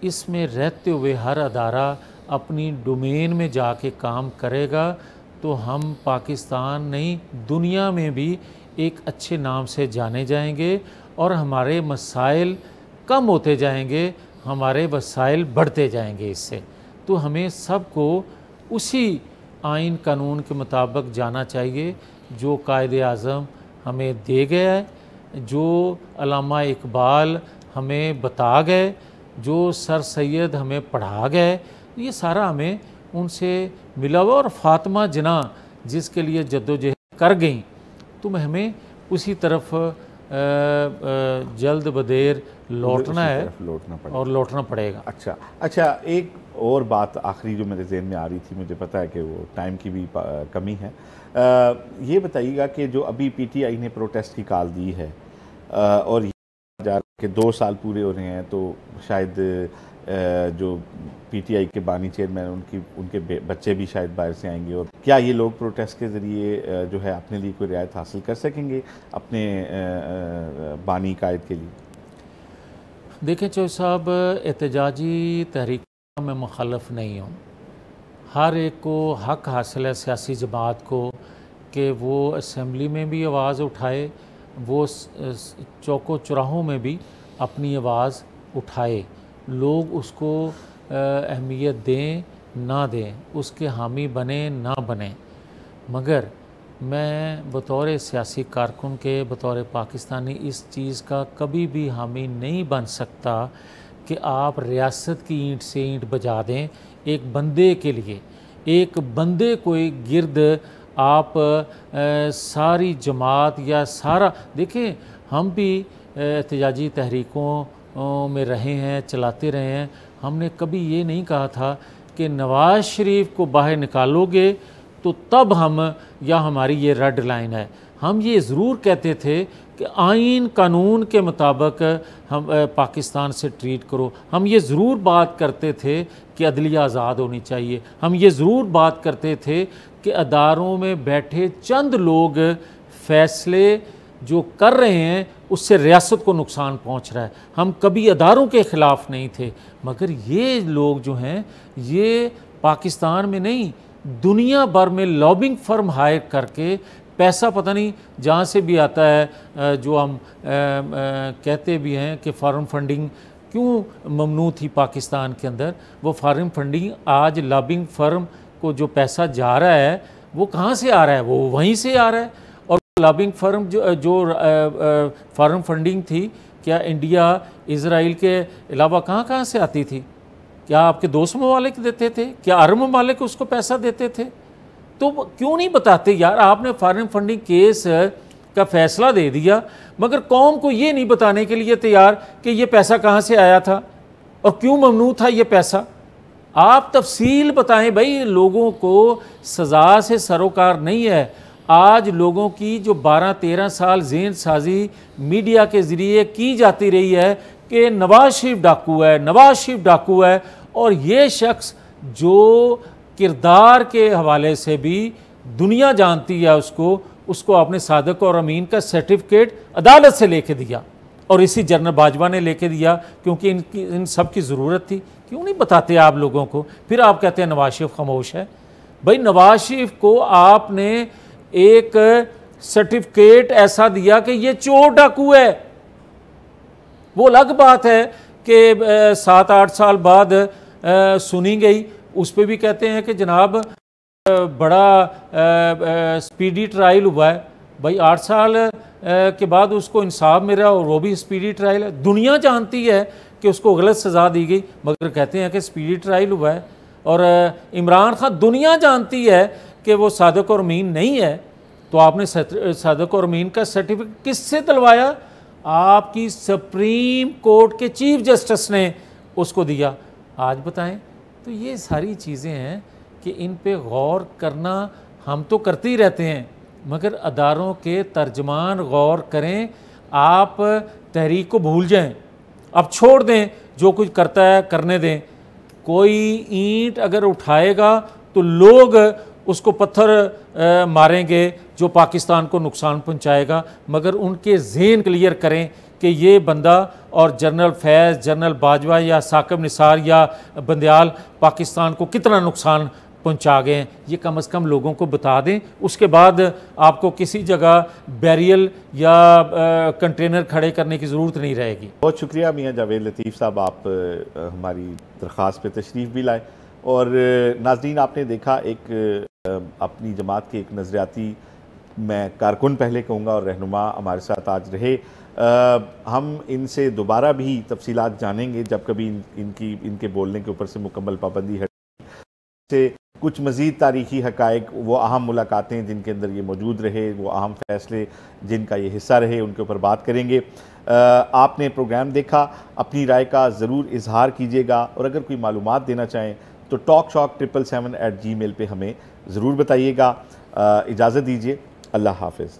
इसमें रहते हुए हर अदारा अपनी डोमेन में जाके काम करेगा तो हम पाकिस्तान नहीं दुनिया में भी एक अच्छे नाम से जाने जाएंगे और हमारे मसाइल कम होते जाएंगे, हमारे वसाइल बढ़ते जाएंगे इससे। तो हमें सबको उसी आइन कानून के मुताबिक जाना चाहिए जो कायदे आज़म हमें दे गया है, जो अल्लामा इकबाल हमें बता गए, जो सर सैयद हमें पढ़ा गए, ये सारा हमें उनसे मिला हुआ। और फातिमा जना जिसके लिए जद्दोजहद कर गई, तो हमें उसी तरफ जल्द बदेर लौटना है और लौटना पड़ेगा। अच्छा, एक और बात आखिरी जो मेरे जहन में आ रही थी, मुझे पता है कि वो टाइम की भी कमी है, ये बताइएगा कि जो अभी पीटीआई ने प्रोटेस्ट की कॉल दी है और जा के 2 साल पूरे हो रहे हैं, तो शायद जो पीटीआई के बानी चेयरमैन उनके बच्चे भी शायद बाहर से आएंगे, और क्या ये लोग प्रोटेस्ट के ज़रिए जो है अपने लिए कोई रियायत हासिल कर सकेंगे अपने बानी कायद के लिए? देखें चौधरी साहब, एहतजाजी तहरीक में मुखालफ नहीं हूँ। हर एक को हक हासिल है सियासी जमात को कि वो असम्बली में भी आवाज़ उठाए, वो चौकों चौराहों में भी अपनी आवाज़ उठाए। लोग उसको अहमियत दें ना दें, उसके हामी बने ना बने, मगर मैं बतौर सियासी कारकुन के, बतौर पाकिस्तानी इस चीज़ का कभी भी हामी नहीं बन सकता कि आप रियासत की ईंट से ईंट बजा दें एक बंदे के लिए। एक बंदे को गिर्द आप सारी जमात या सारा, देखें हम भी एहतजाजी तहरीकों में रहे हैं, चलाते रहे हैं। हमने कभी ये नहीं कहा था कि नवाज़ शरीफ को बाहर निकालोगे तो तब हम, या हमारी ये रेड लाइन है। हम ये ज़रूर कहते थे कि आइन कानून के मुताबिक हम पाकिस्तान से ट्रीट करो। हम ये ज़रूर बात करते थे कि अदलिया आज़ाद होनी चाहिए। हम ये ज़रूर बात करते थे कि अदारों में बैठे चंद लोग फ़ैसले जो कर रहे हैं उससे रियासत को नुकसान पहुंच रहा है। हम कभी अदारों के ख़िलाफ़ नहीं थे, मगर ये लोग जो हैं ये पाकिस्तान में नहीं दुनिया भर में लॉबिंग फर्म हायर करके पैसा पता नहीं जहाँ से भी आता है, जो हम कहते भी हैं कि फॉरेन फंडिंग क्यों ममनू थी पाकिस्तान के अंदर, वो फॉरेन फंडिंग आज लॉबिंग फर्म को जो पैसा जा रहा है वो कहाँ से आ रहा है? वो वहीं से आ रहा है। और लॉबिंग फर्म जो फॉरेन फंडिंग थी, क्या इंडिया इजराइल के अलावा कहाँ कहाँ से आती थी? क्या आपके दोस्त ममालिक देते थे? क्या अरब ममालिक उसको पैसा देते थे? तो क्यों नहीं बताते यार? आपने फॉरेन फंडिंग केस का फैसला दे दिया, मगर कौम को ये नहीं बताने के लिए तैयार कि ये पैसा कहाँ से आया था और क्यों ममनू था ये पैसा। आप तफसील बताएं भाई, लोगों को सज़ा से सरोकार नहीं है। आज लोगों की जो 12-13 साल ज़हन साजी मीडिया के ज़रिए की जाती रही है कि नवाज शरीफ डाकू है, नवाज शरीफ डाकू है, और ये शख्स जो किरदार के हवाले से भी दुनिया जानती है उसको आपने सादिक और अमीन का सर्टिफिकेट अदालत से लेके दिया, और इसी जनरल बाजवा ने लेके दिया क्योंकि इन सब की ज़रूरत थी। क्यों नहीं बताते आप लोगों को? फिर आप कहते हैं नवाज शरीफ खामोश है। भाई नवाज शरीफ को आपने एक सर्टिफिकेट ऐसा दिया कि ये चोर डाकू है, वो अलग बात है कि 7-8 साल बाद सुनी गई, उस पर भी कहते हैं कि जनाब बड़ा स्पीडी ट्रायल हुआ है। भाई 8 साल के बाद उसको इंसाफ मिला और वो भी स्पीडी ट्रायल है। दुनिया जानती है कि उसको गलत सज़ा दी गई, मगर कहते हैं कि स्पीडी ट्रायल हुआ है। और इमरान खान, दुनिया जानती है कि वो सादिक और अमीन नहीं है, तो आपने सादिक और अमीन का सर्टिफिकेट किससे दिलवाया? आपकी सुप्रीम कोर्ट के चीफ जस्टिस ने उसको दिया। आज बताएं। तो ये सारी चीज़ें हैं कि इन पे गौर करना हम तो करते ही रहते हैं, मगर अदारों के तर्जमान गौर करें। आप तहरीक को भूल जाएं, अब छोड़ दें, जो कुछ करता है करने दें। कोई ईंट अगर उठाएगा तो लोग उसको पत्थर मारेंगे जो पाकिस्तान को नुकसान पहुंचाएगा, मगर उनके ज़हन क्लियर करें कि ये बंदा और जनरल फैज़, जनरल बाजवा या साकिब निसार या बंदयाल पाकिस्तान को कितना नुकसान पहुंचा गए हैं, ये कम से कम लोगों को बता दें। उसके बाद आपको किसी जगह बैरियल या कंटेनर खड़े करने की ज़रूरत नहीं रहेगी। बहुत शुक्रिया मियाँ जावेद लतीफ़ साहब, आप हमारी दरख्वास्त पे तशरीफ़ भी लाए। और नाज़रीन, आपने देखा एक अपनी जमात के एक नज़रियाती, मैं कारकुन पहले कहूँगा, और रहनुमा हमारे साथ आज रहे। हम इनसे दोबारा भी तफसीलात जानेंगे जब कभी इनके बोलने के ऊपर से मुकम्मल पाबंदी हटे। से कुछ मज़ीद तारीख़ी हक़ाइक़, वो अहम मुलाकातें जिनके अंदर ये मौजूद रहे, वो अहम फ़ैसले जिनका ये हिस्सा रहे, उनके ऊपर बात करेंगे। आपने प्रोग्राम देखा, अपनी राय का ज़रूर इजहार कीजिएगा, और अगर कोई मालूमात देना चाहें तो talkshock777@gmail पे हमें ज़रूर बताइएगा। इजाज़त दीजिए, अल्लाह हाफ़िज़।